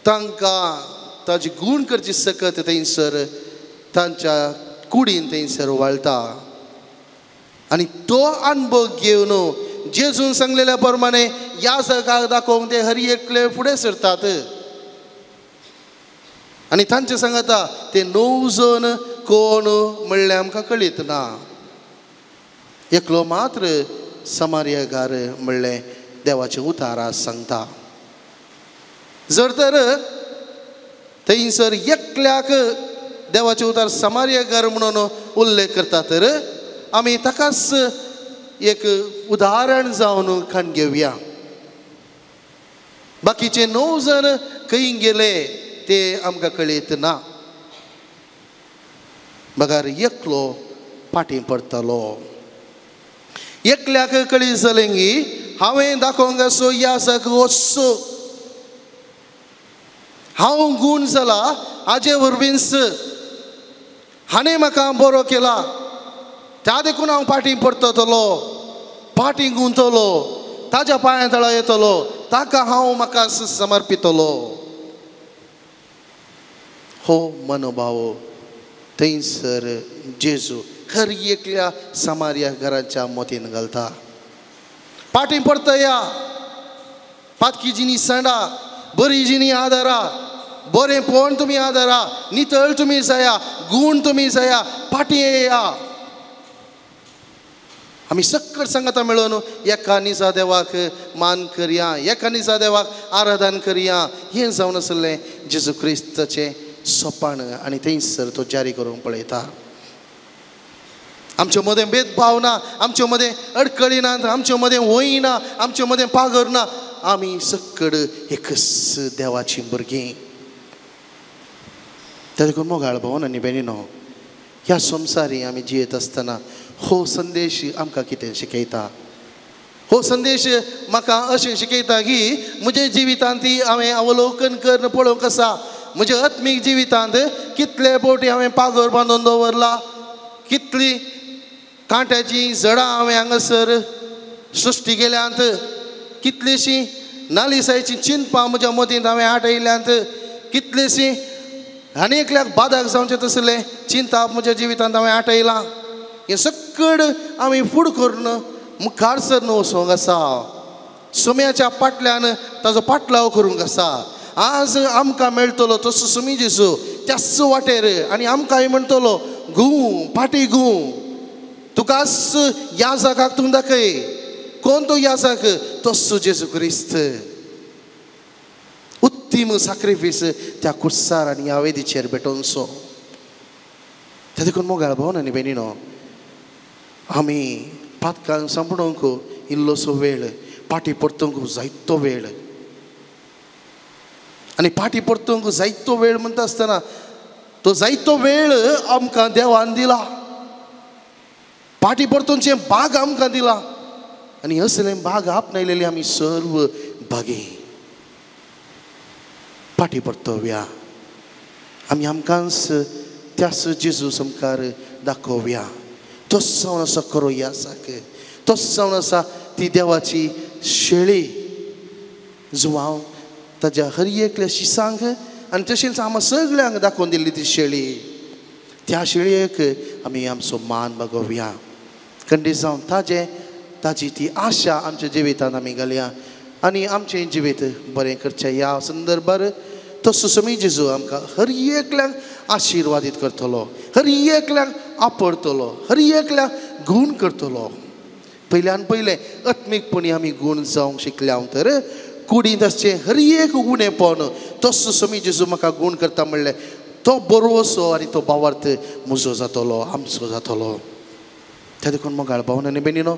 तांकां ताची गूण करची सकत थंयसर तांच्या कुडीन थंयसर वळटा. आनी तो अनुभव घेवन जेजून सांगलेल्या प्रमाणे ह्या जगाक दाखोवंक ते हर एकले फुडें सरतात. आनी तांचे सांगता ते 9 जण कोण म्हणलें आमकां कळीत ना. एकलो मात्र समार्यगार म्हणलें देवाचें उतारा सांगता. जर तर थंयसर एकल्याक देवाचें उतार समार्यगार म्हणून उल्लेख करता तर आमी ताकाच एक उदाहरण जावन खाण घेवया. बाकीचे 9 जण खंय गेले ते आमकां कळीत ना. बगार एकलो फाटीं पडटलो. एकल्याक कळीत जालें की हांवें दाखोवंक आसो ह्या जाग वचचो, हांव गूण जाला हाजे वरवींच हाणें म्हाका बरो केला, त्या देखून हांव फाटीं पडटलो, फाटीं गुंतलो, ताज्या पांया तळा येतलो, ताका हांव म्हाका समर्पितलो. हो मनोभाव थंयसर जेजू हर एकल्या समार्या घराच्या मतीन घालता. फाटीं पडटया, पातकी जिनी सांडा, बरी जिनी आदारा, बरें पोण तुमी आदारा, नितळ तुमी जाया, गूण तुमी जाया, फाटीं येया. आमी सक्कड सांगता मेळून एका निजा देवाक मान करया, एका निजा देवाक आराधन करया. हें जावन आसलें जेजू क्रिस्ताचें सोपान आनी थंयसर तो जारी करून पळयता. आमचे मदें भेदभाव ना, आमचे मदें अडकळी नात, आमचे मदें वय ना, आमचे मदें पागर ना. आमी सक्कड एकच देवाची भुरगीं. त्या देखून मोगाळ भावन आनी बेनिनो, ह्या संवसारी आमी जियेत आसतना हो संदेश आमकां कितें शिकयता? हो संदेश म्हाका अशें शिकयता की म्हज्या जिवितांत हांवें अवलोकन करून पळोवंक आसा. म्हज्या आत्मीक जिवितांत कितले फावटी हांवें पागोर बांदून दवरला, कितली कांट्याची झाडां हांवें हांगासर सृश्टी केल्यांत, कितलीशीं नालिसायची चिंतपां म्हज्या मतींत हांवें आटयल्यांत, कितलीशीं आनी एकल्याक बादाक जावचें तसलें चिंताप म्हज्या जिवितांत हांवें आटयलां. हें सक्कड आमी फूड करून मुखार सरन वचोंक आसा. सुम्याच्या पाटल्यान ताजो पाटलाव करूंक आसा. आज आमकां मेळटलो तसो सुमी जेजू त्याच वाटेर आनी आमकांय म्हणटलो घूं फाटी घूं, तुकाच ह्या जागाक तूं दाखय. कोण तो ह्या जाग? तसो जेजू क्रिस्त. अंतीम सॅक्रिफीस त्या कुसार आनी ह्या वेदीचेर भेटोवन सो ते देखून मोगाळ भावन आनी बेनिनो आमी पातकां संपणूंक इल्लोसो वेळ पाटी परतूंक जायतो वेळ आनी पाटी परतूंक जायतो वेळ म्हणटा आसतना तो जायतो वेळ आमकां देवान दिला पाटी परतूंचे बाग आमकां दिला आनी असले बाग आपणायलेले आमी सर्व बागे पाटी परतोवया आमी आमकांच त्याच जेजूस मुखार दाखोवया तोच जावन आसा खरो यासाक तोच जावन आसा ती देवाची शेळी जो हांव ताज्या हर एकल्या शिसांक आनी तशेंच आम्हा सगळ्यांक दाखोवन दिल्ली ती शेळी त्या शेळयेक आमी आमचो मान बागोवया खंडीत जावन ताजी ती आशा आमच्या जिवितांत आमी घालया आनी आमचें जिवीत बरें करचें ह्या संदर्भार तो सुसमी जेजू आमकां हर एकल्यांक आशिर्वादीत करतलो हर एकल्यांक आपडतलो हर एकल्यांक गूण करतलो पयल्यान पयलें आत्मीकपणी आमी गूण जावंक शिकल्या तर कुडींत आसचें हर एक उणेपण तो सुसमी जेजू म्हाका गूण करता म्हणलें तो बरोसो आनी तो भावार्थ म्हजो जातलो आमचो जातलो त्या देखून मोगाळ भावन आनी बेनिनो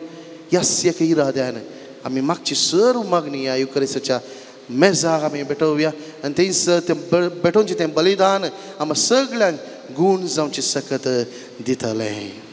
ह्या एक इराद्यान आमी मागची सर्व मागणी ह्या युकरिस्ताच्या मेजाक आमी भेटोवया आनी थंयसर तें भेटोवचें तें बलिदान आमकां सगळ्यांक गूण जावचे सकत दितलें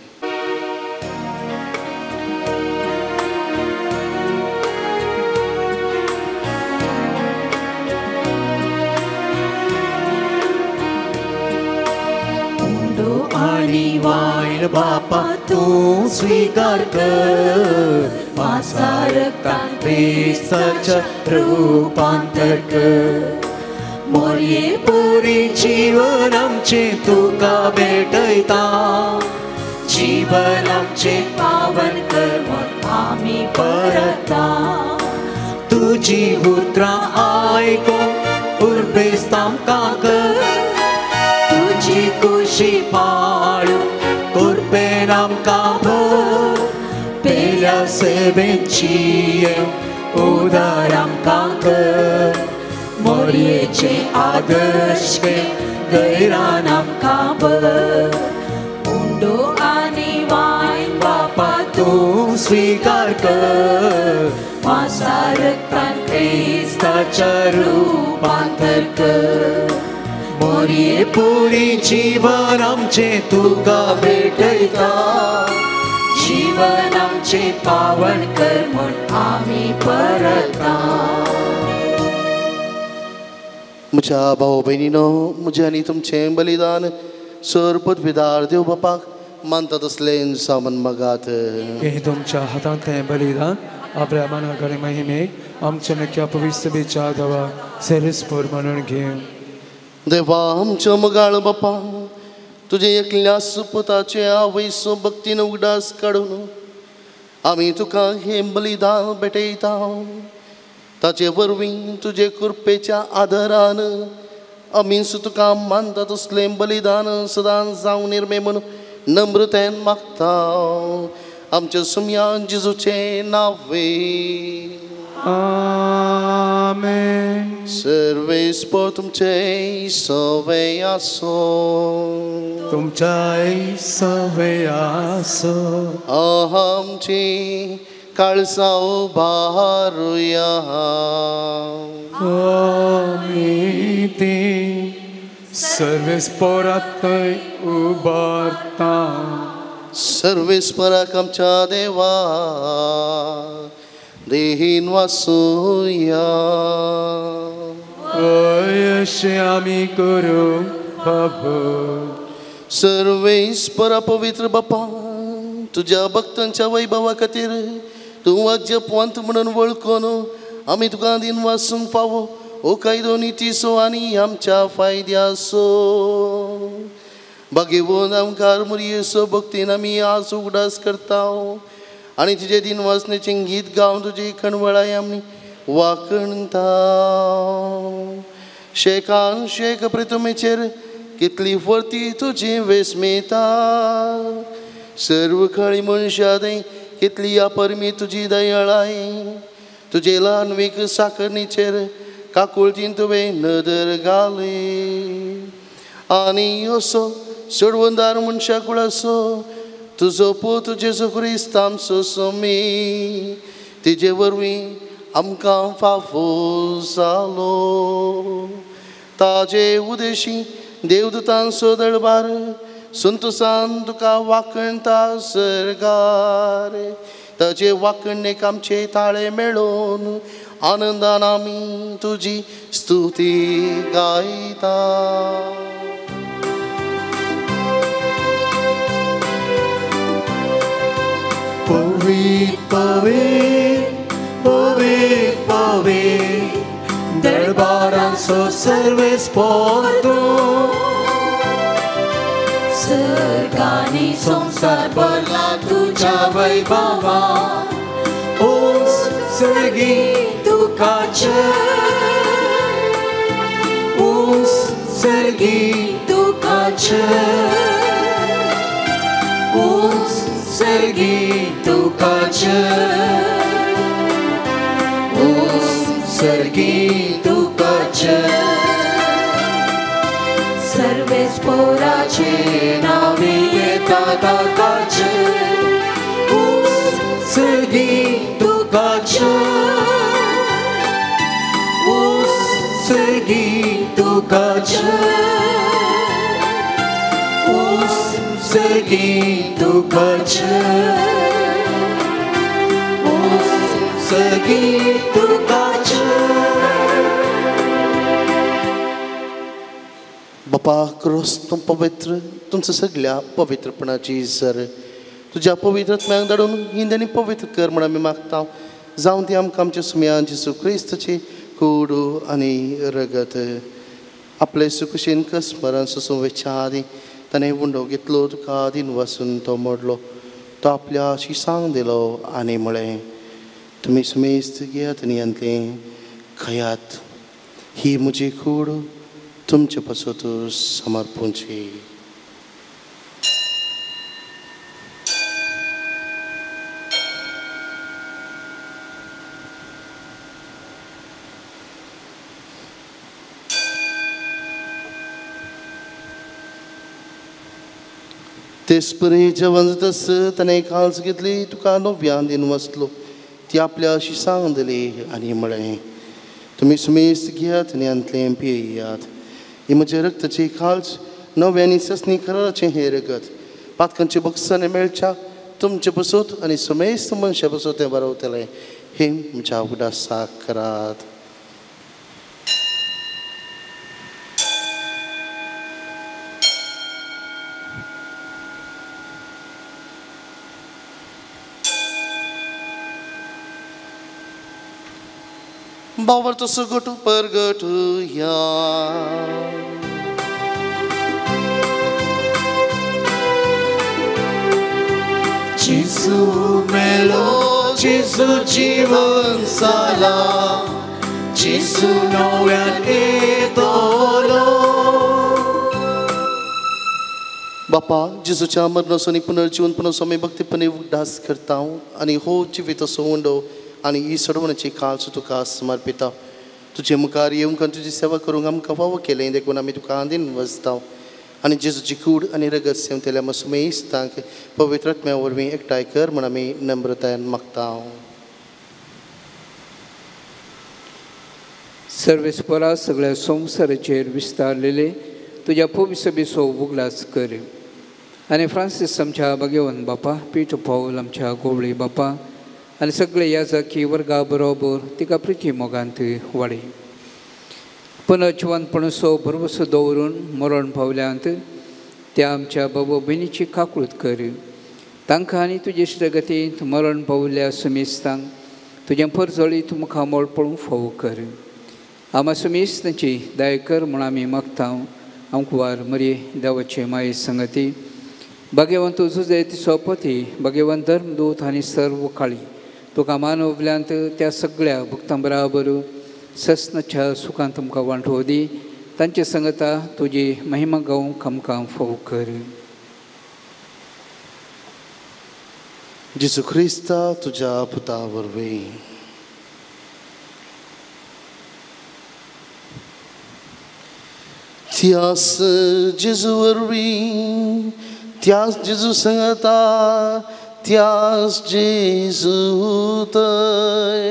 आणि वाईन बापा तू स्वीकार कर माझा रक्तान ख्रिस्ताच्या रूपांतर कर मोरये पुरी जीवन आमचे तुका भेटयता जीवन आमचे पावन कर म्हण आमी परता तुजी उतरां आयकून उर्बेस्त आमकां कर तुझी कुशी पाळू कुर्बेन आमकां भर पेल्या सेवेची उदार आमकां कर मोरयेचे आदर्श घे गैरान आमकां भर उंडो आनी वायन बापा तूं स्वीकार कर माझा रक्तान ख्रिस्ताच्या रूपांतर कर मोरये पुरी जीवन आमचे तुका भेटयता जीवन आमचे पावन कर म्हण आमी परता म्हज्या भाव भयणीनो म्हजें आनी तुमचें बलिदान सर पदवीदार देव बापाक मानता तसलें सामन मागात हे तुमच्या हातांतलें बलिदान आपल्या मनाकडे महिमेक आमच्या नक्या पवित्र बेच्या दवा सेरेस्पोर म्हणून घे देवा आमच्या मगाळ बापा तुजे एकल्या सुपुताचे आवयसो भक्तीन उगडास काडून आमी तुका हे बलिदान भेटयता ताचे वरवीं तुजे कृपेच्या आदारान आमी तुका मानता तसलें बलिदान सदांच जावं निर्मे म्हणून नम्रतेन मागता आमच्या सुम्या जेजूचे नांवे आमेन सर्वेस्पर तुमचे सवय आसो तुमच्या सवय आसो आमची काळजां उबारुया आमी ती सर्वेस्परात उबारता सर्वेस्पराक आमच्या देवा देहीन वासुया अशें आमी करूं बाबा सर्वेस्परा पवित्र बापा तुज्या भक्तांच्या वैभवा खातीर तूं अजपवंत म्हणून वळखून आमी तुका दिन वासूंक फावो ओ कायदो नितीसो आनी आमच्या फायद्यासो भाग्यवन आमकां मुरयेसो भक्तीन आमी आज उगडास करता आनी तुजे दिन वासनेचें गीत गावन तुजी खणवळाय आमी वाखणता शेकान शेक प्रितमेचेर कितली फर्ती तुजी वेस्मेता सर्व खळी मनशां दय कितली अपरमी तुजी दयाळाय तुजे ल्हानवीक साकरणीचेर काकुळतीन तुवें नदर घाली आनी असो सोडवंदार मनशा कुळासो तुजो पूत जेजू क्रिस्त आमचो सोमी तिजे वरवीं आमकां फाफो जालो ताजे उदेशी देवदूतांचो दळबार संतोषान तुका वाकणता सरगार ताजे वाकणेक आमचे ताळे मेळोवन आनंदान आमी तुजी स्तुती गायता पवित्र पवित्र पवित्र पवित्र दरबारांचो सर्वेस्पर तूं सर्गांनी संसार भरला तुज्या वैभवान उंच सर्गी तुका उंच सर्गी तुका उंच सर्गी तुका सर्गी तुका सर्वेस्पराचे नावे येता ताकाचे सर्गी तुका सर्गी तुका सर्गी तुका सर्गी तुका बापा क्रोस तुम पवित्र तुमचं सगळ्या पवित्रपणाची सर तुझ्या पवित्रत्म्याक धाडून हिंद्यानी पवित्र कर म्हण आमी मागता जावं ती आमकां आमच्या सुमयान जेजू क्रिस्ताची कूड आनी रगत आपले सुखुशेन कसमरान सोसूं वेच्या आदी ताणें उंडो घेतलो तुका आदीन वाचून तो मोडलो तो आपल्या शिसांक दिलो आनी म्हळें तुमी सुमेस्त घेयात आनी अंतलें खयात ही म्हजी कूड तुमचे पासून समर्पूंची तेच परी जेवण जातस ताणें काळज घेतली तुका नव्यान दिन वचलो ती आपल्या शिसांक दिली आनी म्हळें तुमी सुमेस्त घेयात आनी अंतलें पियेयात ही म्हजे रक्ताची काळज नव्यानी ससनी कराराचें हें रगत पातकांचे बक्षांनी मेळच्या तुमचे बसोत आनी सुमेस्त मनशा बसोत तें बरवतलें हें म्हज्या उडासाक करात बावर तसो गटू परगटू या Gesù melo, Gesù जीवन साला, Gesù नव्यान येतलो. बापा जेजूच्या मरणासोनी पुनर्जीवन पुनर्समय भक्तीपणे उड्डास करता आनी हो जिवीत असो उंडो आनी ही सोडवण्याची काळ तुका समर्पिता तुजे मुखार येवंक आनी तुजी सेवा करूंक आमकां फावो केलें देखून आमी तुका आदीन वचता आनी जेजूची कूड आनी रगत सेवतेल्या मसुमेस्तांक पवित्र आत्म्या वरवीं एकठांय कर म्हण आमी नम्रतायेन मागता सर्वेस्परा सगळ्या संवसाराचेर विस्तारलेले तुज्या पवित्र सभेचो उगडास कर आनी फ्रांसीस आमच्या भाग्यवान बापा पीटर पौल आमच्या गोवळी बापा आनी सगळे याजकी वर्गा बरोबर तिका प्रिती मोगांत वाडय पुनर्जीवनपणाचो भरवसो दवरून मरण पावल्यांत त्या आमच्या बाबा भयणीची काकुळट कर तांकां आनी तुजे श्रगतींत मरण पावल्ल्या सुमेस्तांक तुजें परजळीत मुखार मोळ पळोवंक फावो कर आमा सुमेस्तांची दया कर म्हूण आमी मागता आमकुवार मरी देवाचे माये संगती भाग्यवंत तुजे तिचो पती भाग्यवंत धर्मदूत आनी सर्व काळी तुका मानवल्यांत त्या सगळ्या भक्तां बराबर ससनाच्या सुखांत तुमकां वांटो दी तांचे संगता तुजी महिमा गावंक आमकां फावो कर जेजू क्रिस्ता तुज्या पुता वरवीं त्यास जेजू वरवीं त्यास जेजू सांगता त्यास जेजू थंय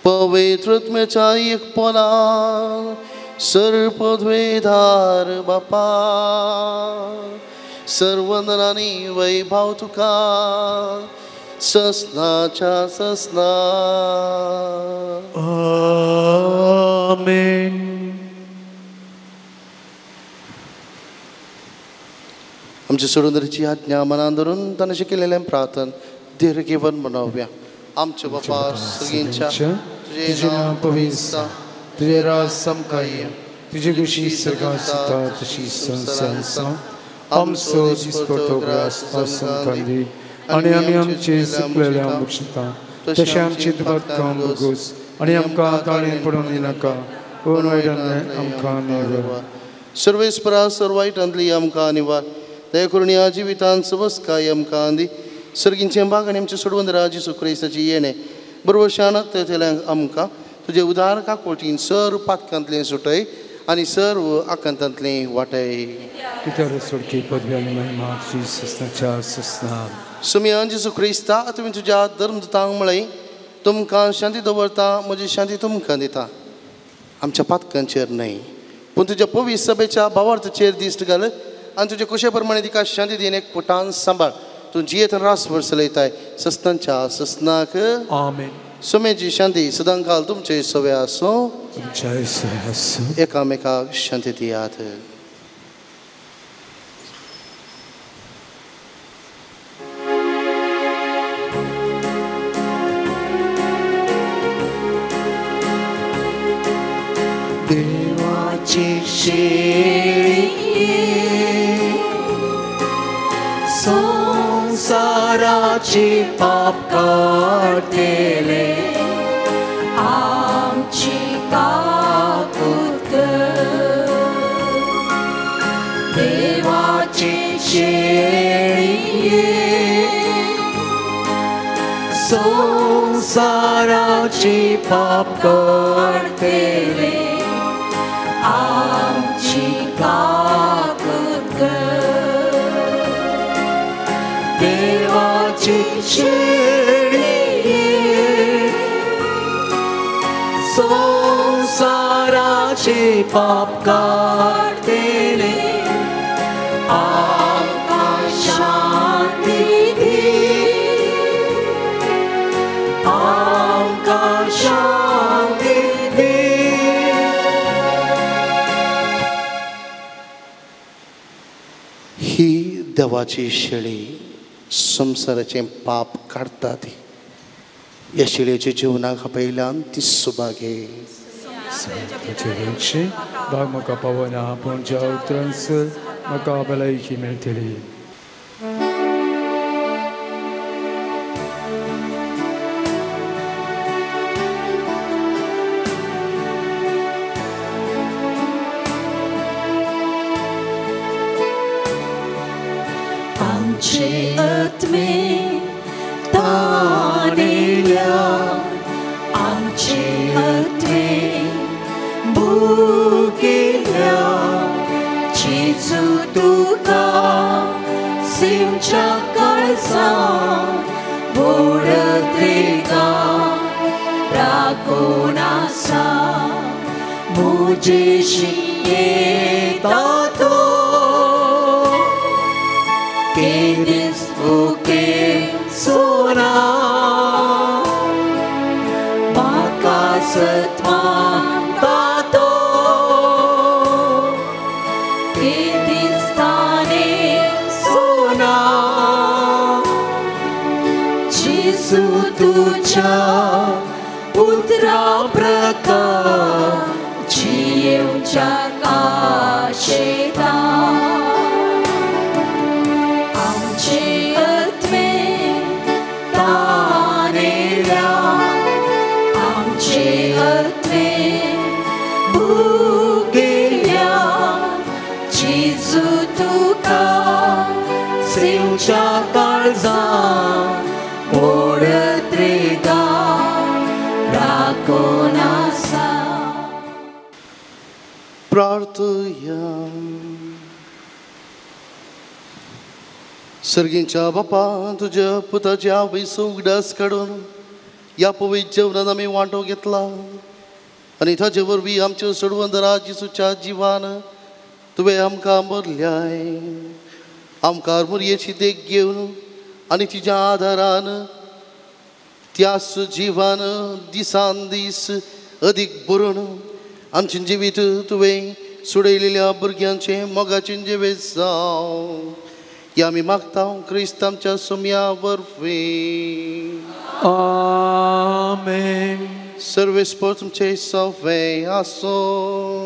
पवित्र आत्म्याच्या एकपणा सर्वपदवेधार बापा सर्वंदनांनी वैभव तुका ससनाच्या ससना आमेन. आमच्या सोडूंदरीची आज्ञा मनान धरून ताणें शिकयलेलें प्रार्थन धीर घेवन मनोवया. आमचे बापा सगळींच्या तुझे नाम पवित्र तुझे राज समकाय तुझे कुशी सगळा सिता तशी संसार आमचो दिसपडटो ग्रास समकांदी आणि आमी आमचे सुकलेल्या मुक्षता तशें आमची दुबार बुगूस आणि आमकां ताळेन पडून दिनाका पूण वायटांतल्यान आमकां निवार. सर्वेस्परा सर्व वायटांतली आमकां निवार. दया करून ह्या जिवितांत सबस्काय आमकां दी. सर्गींचे भाग आनी आमचे सोडवंदरा जेजू क्रिस्ताची येणे बरोबर शानाक तेल्यांक आमकां तुजे उदार काकोटीन सर्व पातकांतलें सुटय आनी सर्व आकांतांतलें वाटय. पितर सोडकी पदवी आनी महिमा तुजी ससनाच्या ससना. सुमयान जेजू क्रिस्ता तुवें तुज्या धर्मदूतांक म्हळें तुमकां शांती दवरता म्हजी शांती तुमकां दिता. आमच्या पातकांचेर न्हय पूण तुज्या पवित्र सभेच्या भावार्थाचेर दिश्ट घाल आनी तुजे कुशे प्रमाणे तिका शांती दिन एक पुटान सांबाळ. तूं जियेत रासभर चलयताय ससनांच्या ससनाक आमेन. सुमेची शांती सदां काल तुमचे सवे आसूं. तुमच्या सवे आसूं. एकामेकाक शांती दियात. देवाची शेळी संसाराची पाप काढतेले आमची काकूत देवाची शेळी संसाराची पाप काढतेले आमची काकूत देवाची शेळी संसाराचे पाप काढतेले आमकां शांती दी आमकां शांती दी. ही देवाची शेळी संसाराचें पाप काडटा ती. ह्या शेळयेच्या जिवनाक आपयल्यान ती सुभागे. भाग म्हाका पावना पूण ज्या उतरांसर म्हाका भलायकी मेळटली. आमचे आत्मे ताणिल्या आमचे आत्मे भुकेल्या जेजू तुका सिमच्या काळजांत व्हडत्रेगा राखून आसा मुजेशी येता तो Quedes o que sona Makasat mandato Quedes tane sona Jesu tuja putra prakar Jievcha kasheta Siucia calza Odătriga Raconasa. प्रार्थया. सर्गींच्या बापा, तुझ्या पुताच्या वैसू उगडास काढून या पवित्र जेवणात आम्ही वांटो घेतला आणि ताचे वरवीं आमच्या सोडवंदरा जिसूच्या जिवान तुवें आमकां भरल्याय. आमकां मुरयेची देख घेवन आनी तिच्या आदारान त्याच जिवान दिसान दीस अदीक बरोवन आमचें जिवीत तुवें सोडयलेल्या भुरग्यांचे मोगाचें जिवीत जावं. या आमी मागता क्रिस्त आमच्या सोम्या वरवीं. आमेन. सर्वेस्पर तुमचे सवे आसो.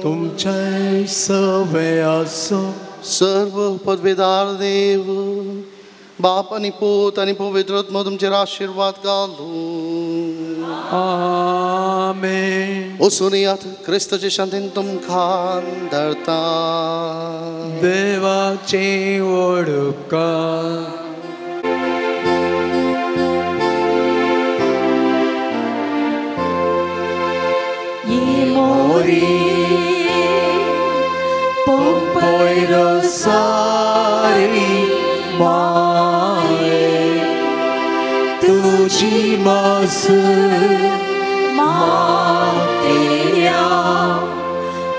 तुमचे सवे आसो. सर्व पदवेदार देव बाप आणि पूत आणि पवित्र आत्मा तुमचेर आशीर्वाद घालूं. आमेन. वचून यात क्रिस्ताचे शांतीन तुमकां धाडटा. देवाचे उपकार. Pompai rosari mae tuji mas materia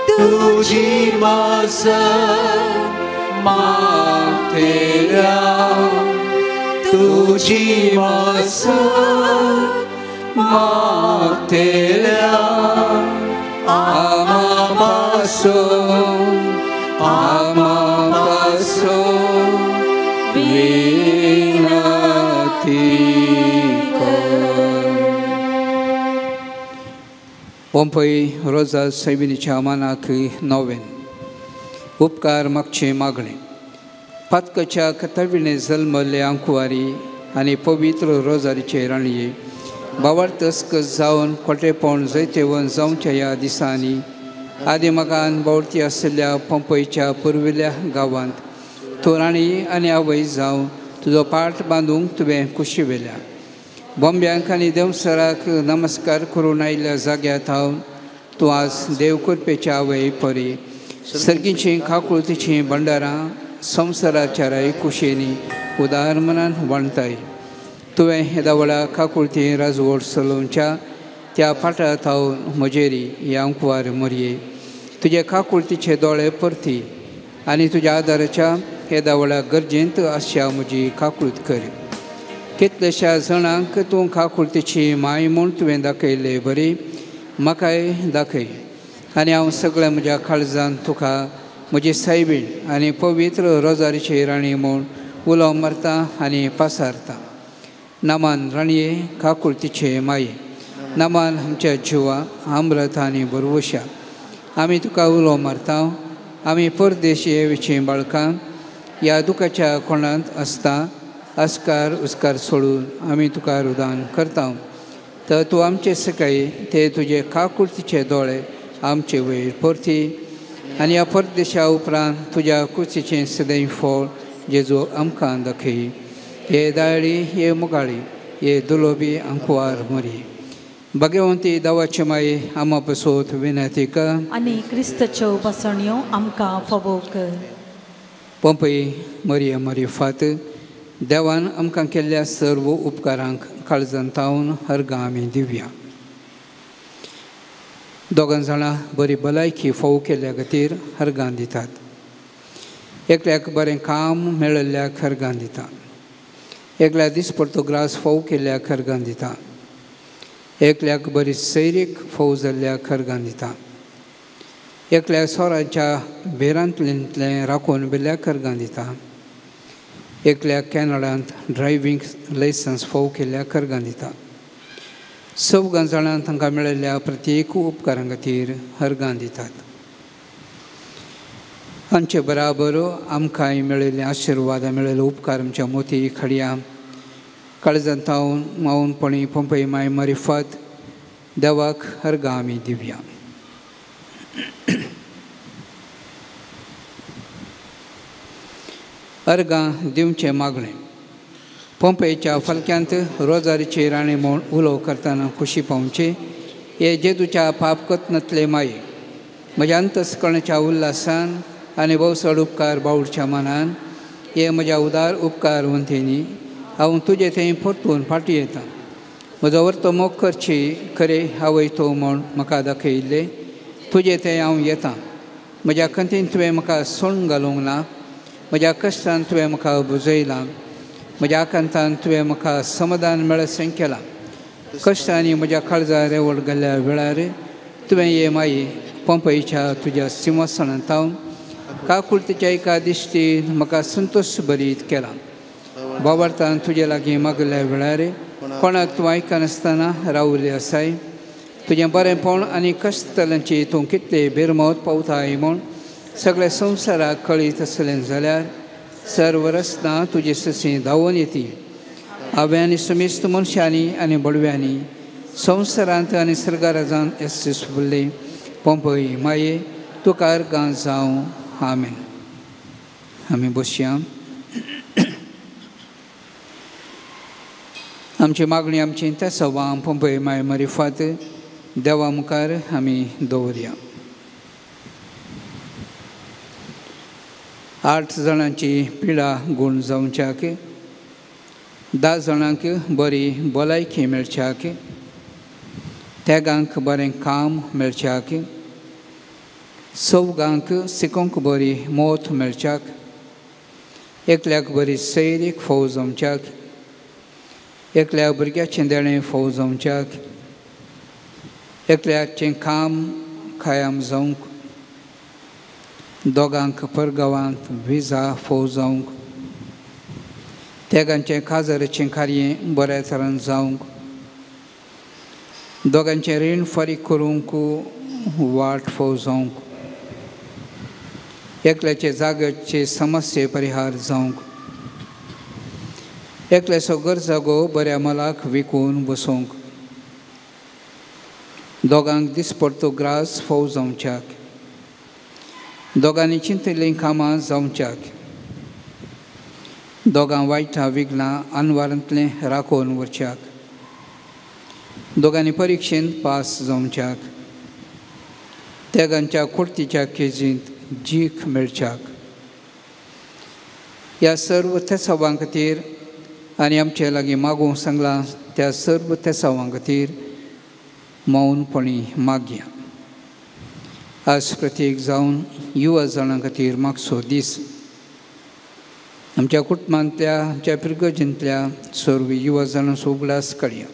tuji mas materia tuji mas materia. Amapaso, amapaso, vinatiko. पोंपई रोजा सैबिनीच्या मानाक नोवेन उपकार मागचे मागणे. पातकाच्या कथाविणे जल्मले अंकुवारी आनी पवित्र रोजारीचे राणये बावार्थस्क जावन खोटेपण जैतेवन जावच्या ह्या दिसांनी आदिमागान बावळती आशिल्ल्या पोंपईच्या पुर्विल्ल्या गांवांत तूं राणी आनी आवय जावन तुजो पाट बांदूंक तुवें कुशी वेल्या. बॉम्ब्यांक आनी देवसराक नमस्कार करून आयिल्ल्या जाग्यार थावन तूं आज देव कृपेच्या आवय परी सर्गीचीं काकुळतीचीं भंडारां संवसाराच्या राय कुशेनी उदार मनान वाणताय. तुवें येदा वेळा काकुळती राजवट चलोवच्या त्या पाटार थावन म्हजेरी ह्या अंकुवार मरये तुजे काकुळतीचे दोळे परती आनी तुज्या आदाराच्या येदा वेळा गरजेंत आसच्या म्हजी काकुळत कर. कितलेशा जाणांक तूं काकुळतीची माय म्हूण तुवें दाखयले बरी म्हाकाय दाखय आनी हांव सगळ्या म्हज्या काळजान तुका म्हजी सायबीण आनी पवित्र रोजारीची राणी म्हूण उलो मारता आनी पासारता. नामान राणये काकुळतीचे माये, नामान आमच्या जिवा अमृत आनी बरवशा आमी तुका उलो मारता. आमी परदेशी येवची बाळकां ह्या दुखाच्या कोणांत आसता आस्कार उस्कार सोडून आमी तुका रुदान करता. तर तूं आमचे सकाळी ते तुजे काकुळतीचे दोळे आमचे वयर परती आनी ह्या परदेशा उपरांत तुज्या कुशीचें सदैव फळ जेजू आमकां दाखय. हे दाळी हे मुगाळी हे दुलोबी अंकुवार मरी भगवंती दावाचे माये आमा पसोत विनंती कर आनी क्रिस्तच्यो बसण्यो आमकां फावो कर. पोंपई मरिया मरिफात देवान आमकां केल्ल्या सर्व उपकारांक काळजांत तावन हरगां आमी दिवया. दोगां जाणां बरी भलायकी फावो केल्ल्या खातीर हरगां दितात. एकल्याक बरें काम मेळिल्ल्याक हरगां दिता. एकल्या दिसपरतो ग्रास फावो केल्ल्याक हरगां दिता. एकल्याक बरी सैरीक फावो जाल्ल्याक हरगां दिता. एकल्या सोराच्या भेरांतल्यान राखून बेल्ल्याक हरगां दिता. एकल्याक कॅनडांत ड्रायव्हिंग लायसन्स फावो केल्ल्याक हरगां दिता. सगळ्या जाणां तांकां मेळिल्ल्या प्रत्येक उपकारां खातीर हरगां दितात. हांचे बराबर आमकांय मेळिल्ले आशिर्वादा मेळिल्ले उपकार आमच्या मोती खडया काळजांत तावन मावनपणी पोंपई माय मारिफात देवाक हरगां आमी दिवया. हरगां दिवचें मागणें. पोंपईच्या फलक्यांत रोजारीची राणी म्हूण उलो करतना खुशी पावचे. हे जेजूच्या पाप कत्नतले माये म्हज्या अंतस्करणाच्या उल्हासान आनी भोवसड उपकार बावडच्या मनान हे म्हज्या उदार उपकार वंतेनी हांव तुजे थंय परतून फाटीं येता. म्हजो वर्तो मोग करची खरे आवय तो म्हूण म्हाका दाखयिल्ले तुजे थंय हांव येतां. म्हज्या खंतीन तुवें म्हाका सोडून घालूंक ना. म्हज्या कश्टान तुवें म्हाका बुजयलां. म्हज्या आकांतान तुवें म्हाका समाधान मेळसर केलां. कश्टांनी म्हज्या काळजार रेवड घाल्ल्या वेळार तुवें हे माये पंपईच्या तुज्या सिंहासनांत हांव काकुळतेच्या एका दिश्टीन म्हाका संतोश भरीत केला. बाबार्थान तुजे लागीं मागल्या वेळार कोणाक तूं आयकनासतना रावले आसाय. तुजें बरेंपण आनी कश्टलांची तूं कितले बेरमत पावताय म्हूण सगळ्या संवसाराक कळीत आसलें जाल्यार सर्व रस्तां तुजे ससी धांवून येती. हांवें आनी समेस्त मनशांनी आनी बडव्यांनी संवसारांत आनी सर्गाराजांत येस फुल्ले पंपई माये तुकार गां जावं. आमेन. आमी बसया. आमची मागणी आमची त्या सवां पंपई माय मारिफात देवा मुखार आमी दवरया. 8 जाणांची पिडा गूण जावच्याक, 10 जाणांक बरी भलायकी मेळच्याक, तेगांक बरें काम मेळच्याक, चौगांक सिकोंक बरी मोत मेळच्याक, एकल्याक बरी सैरीक फौज जावच्याक, एकल्या भुरग्याचें देणें फौज जावच्याक, एकल्याचें काम खायाम जावंक, दोगांक परगांवांत विजा फौज जावंक, तेगांचें काजाराचें कार्य बऱ्या तरान जावंक, दोगांचें रीण फारीक करूंक वाट फौज जावंक, एकल्याचे जाग्याचे समस्ये परिहार जावंक, एकल्याचो गरजागो बऱ्या मोलाक विकून बसोवंक, दोगांक दिसपडतो ग्रास फौज जावच्याक, दोगांनी चिंतिल्लीं कामां जावच्याक, दोगां वायटां विघ्नां आनवारांतलें राखोवन वरच्याक, दोगांनी परिक्षेंत पास जावच्याक, तेगांच्या कुर्तीच्या केजींत जीख मेळच्याक. ह्या सर्व तेसावां खातीर आनी आमचे लागीं मागूंक सांगलां त्या सर्व तेसावां खातीर मौनपणी मागया. आज प्रत्येक जावन युवा जाणां खातीर मागचो दीस. आमच्या कुटुंबांतल्या आमच्या पिरगजींतल्या सर्व युवा जाणांचो उगडास काडया.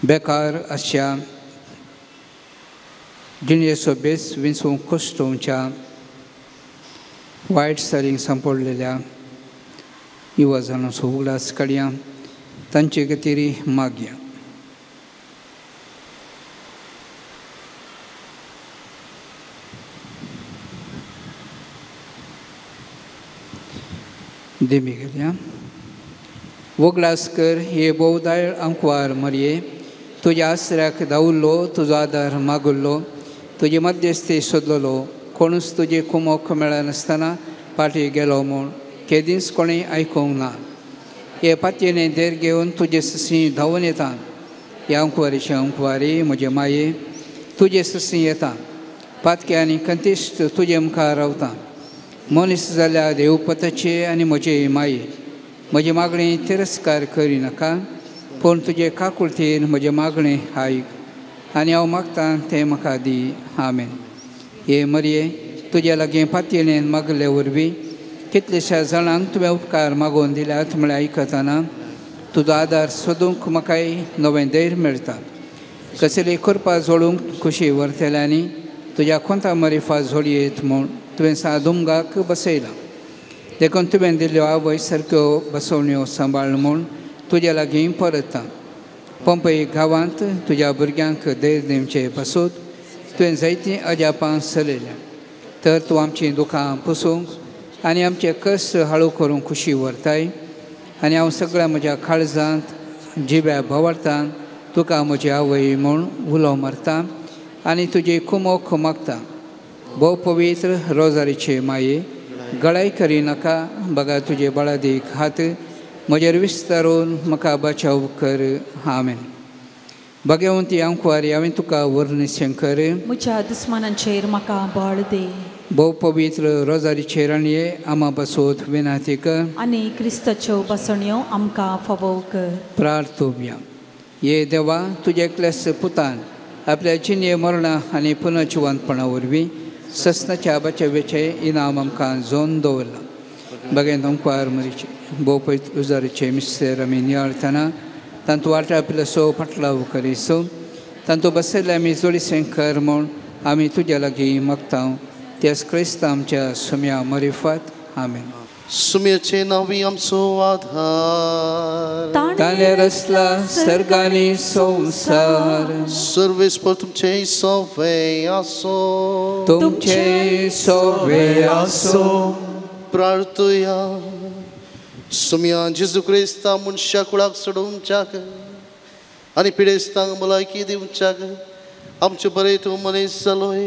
बेकार अशा जिणेचो बेस विंचूंक कश्टोवच्या वायट सारीक सांपडलेल्या युवा जाणांचो उगडास काडया. तांचे खातीर मागया. देमी गेल्या. वगडास कर हे बोवदाळ आंकवार मरये. तुज्या आसऱ्याक धांवल्लो, तुजो आदार मागुल्लो, तुजी मध्यस्थी सोदलोलो, कोणूच तुजी कुमोक मेळनासतना फाटीं गेलो म्हूण केदींच कोणें आयकूंक ना. हे पातयेन देर घेवन तुजे ससी धांवून येता. ह्या अंकवारीचे अंकवारी म्हजे माये तुजे ससी येता. पातके आनी कंतिश्ट तुजे मुखार रावता. मनीस जाल्या देवपताचे आनी म्हजे माये म्हजी मागणी तिरस्कार करिनाका, पूण तुजे काकुळतीन म्हजें मागणें आयक आनी हांव मागतां तें म्हाका दी. आमेन. हे मरये तुज्या लागीं पातयेन मागले वरवीं कितलेशा जाणांक तुवें उपकार मागोवन दिल्यात म्हळ्यार आयकतना तुजो आदार सोदूंक म्हाकाय नवें धैर्य मेळटा. कसली करपा जोडूंक खुशी व्हरतल्यांनी तुज्या कोंता मरिफा जोडयेत म्हूण तुवें सादुंगाक बसयलां. देखून तुवें दिल्ल्यो आवय सारक्यो बसवण्यो सांबाळ म्हूण तुज्या लागीं परतां. पंपई गांवांत तुज्या भुरग्यांक धैर्य दिवचे पासून तुवें जायतीं अजापां चलयल्या. तर तूं आमचीं दुखां पुसूंक आनी आमचे कश्ट हळू करूंक खुशी व्हरताय. आनी हांव सगळ्या म्हज्या काळजांत जिव्या भोंवडांत तुका म्हजी आवय म्हूण उलो मारतां आनी तुजी कुमोक मागतां. भोव पवित्र रोजारीचे माये गळाय करिनाका. बगा तुजे बळादीक हात म्हजेर विस्तारून म्हाका बचाव कर. आमेन. भगवंती आंकवारी हांवें तुका वर्णिशें कर म्हज्या दुस्मानांचेर म्हाका बळ दे भोव पवित्र रोजारीचेर आनी आमा बसोत विनाती कर आनी क्रिस्ताच्यो बसण्यो आमकां फावो कर. प्रार्थोवया. ये देवा तुज्या एकल्याच पुतान आपल्या जिणे मरणा आनी पुनर्जिवंतपणा वरवीं सस्नाच्या बचावेचे इनाम आमकां जोन दवरला. भगेन आंकवार मरीचे भोव पवित्र रोजारीचे मिस्तेर आमी नियाळतना तांतू वाटा पिलसो पटलाव करीसो तांतू बसयले आमी जोडीसें कर म्हूण आमी तुज्या लागीं मागता. त्याच क्रिस्त आमच्या सुम्या मरिफात. आमेन. सुम्याचे नावी आमचो आधार ताणे रचला सर्गांनी संसार सर्वेस्पर तुमचे सवे आसो तुमचे सोवे आसो. प्रार्थुया. सुम्या जेजू क्रिस्ता मनशा कुळाक सोडूंच्याक आनी पिडेस्तांक भलायकी दिवच्याक आमचे बरे तूं मनीस जालोय.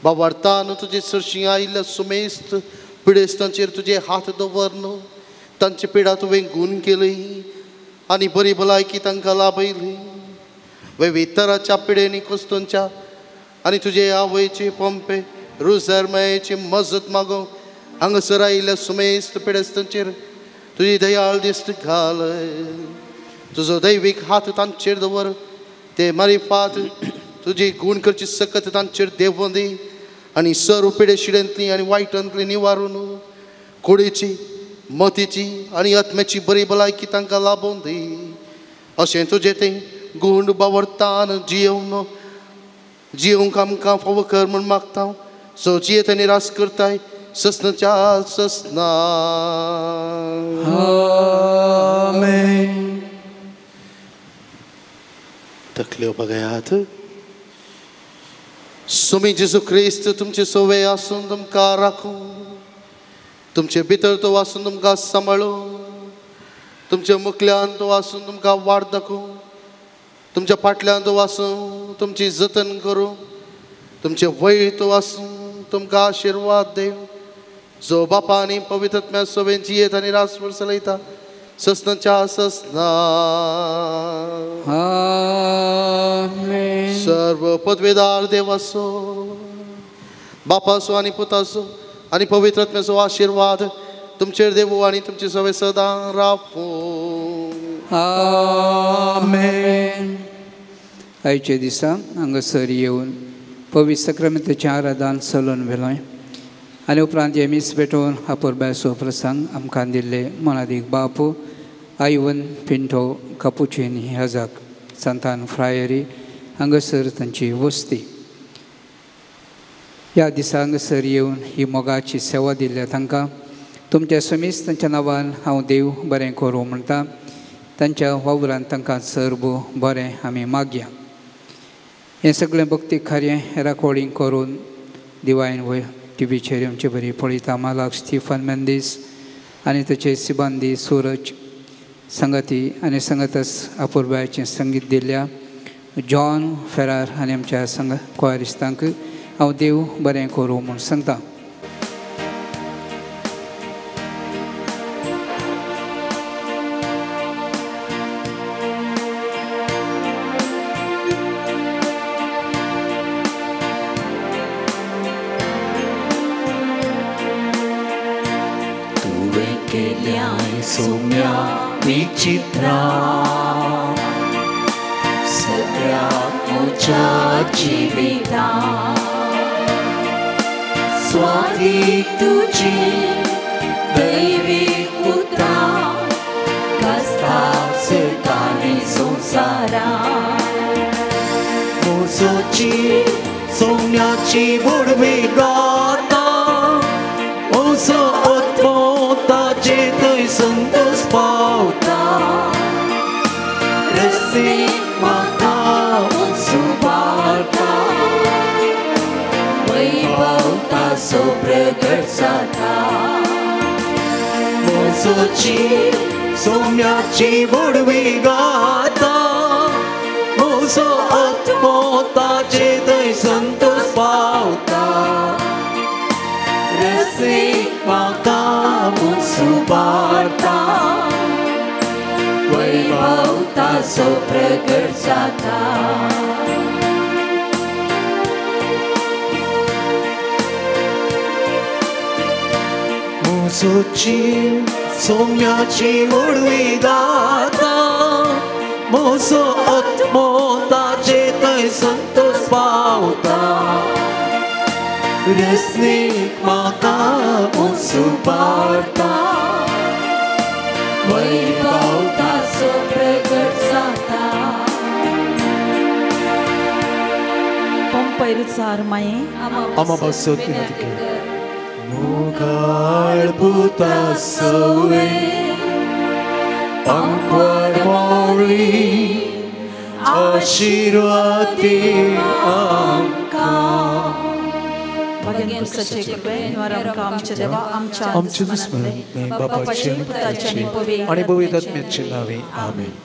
बाबार्थान तुजे सरशी आयिल्ल्या सुमेस्त पिडेस्तांचेर तुजे हात दवरन तांची पिडा तुवें गूण केली आनी बरी भलायकी तांकां लाभयली. विवितराच्या पिडेनी कुस्तोंच्या आनी तुजे आवयचे पंपे रुजरमयाची मजत मागो हांगासर आयिल्ल्या सुमेस्त पिडेस्तांचेर तुजी दयाळ दिश्ट घाल. तुजो दैवीक हात तांचेर दवर. ते मारिफात तुजी गूण करची सकत तांचेर देवून दी आनी सर्व पिडे शिडेंतली आनी वायटांतली निवारून कुडीची मतीची आनी आत्म्याची बरी भलायकी तांकां लाभोवन दी. अशें तुजें तें गूण बावरतान जियोंक आमकां फावो कर म्हूण मागता. सो जियेत आनी रास करताय ससनाच्या ससना. आमेन. तकल्यो बघयात. सुमी जेजू क्रिस्त तुमचे सोवे आसून तुमकां राखूं तुमचे भितर तो वासून तुमकां सांबाळूं तुमच्या मुखल्यान तो वासून तुमकां वाड दाखोवं तुमच्या फाटल्यान तो वासून तुमची जतन करूं तुमचे वयर तो वासून तुमकां आशिर्वाद देव. जो बापा आनी पवित्र आत्म्या सोबेन जियेत आनी रासभर चलयता ससनाच्या ससना. आमेन. सर्व पदवेदार देवासो बापासो आनी पुतासो आनी पवित्र आत्म्याचो आशिर्वाद तुमचेर देवो आनी तुमचे सवे सदां रावूं. आमेन. आयचे दिसा हांगासर येवन पवित्र सक्रामेंताचें आराधन चलोवन व्हेलोय आनी उपरांत हे मीस भेटोवन आपुरबायचो प्रसंग आमकां दिल्ले मनादीक बापू आयवन पिंटो कापुचिन ह्याजाक संतान फ्रायरी हांगासर तांची वस्ती. ह्या दिसा हांगासर येवन ही मोगाची सेवा दिल्या तांकां तुमच्या समेस्तांच्या नांवान हांव देव बरें करूं म्हणटा. तांच्या वावरांत तांकां सर्व बरें आमी मागया. हें सगळें भक्ती खरें रेकॉर्डिंग करून दिवायन वय टीव्हीचेर आमचे बरी पळयता मालाक स्टीफन मेंदीस आनी ताचे सिबांदी सूरज संगती आनी संगतस आपुरबायचें संगीत दिल्ल्या जॉन फेरार आनी आमच्या संग क्वायरिस्तांक हांव देव बरें करूं म्हूण सांगता. सौम्या विचित्रा सगळ्यात मोच्या जिविता स्वाती तुझी दैविक उता कस्ता सुतानी संसारा मोसोची सौम्याची बुडवी गाता मोसो ओतमोताचे थंय संतोष पावता रस्ते म्हाका सुबारता वैभवता सो प्रगट जाता मोसोची सौम्याची बुडवी गाता मोसो ओतमोताचे थंय संतोष पावता रस्ते म्हाका सुबारता वैभव ताचो प्रगट जाता म्हजो जीव सोम्याची उडवी दाता म्हजो आत्मो ताचे थंय संतोष पावता रसनीक म्हाका सुपारता वैभव ताचो प्रगट जाता पंपैरुचार माये आमा बसोत विनंती मुगाळ पुता सवे अंकवर मोळी आशीर्वादी आमकां भगवान पुस्तकाचे कृपे निवारण आमचे देवा आमच्या आमचे दुस्मरण बापाचे आणि पुताचे आणि पवित्र आत्म्याचे नावे आमेन.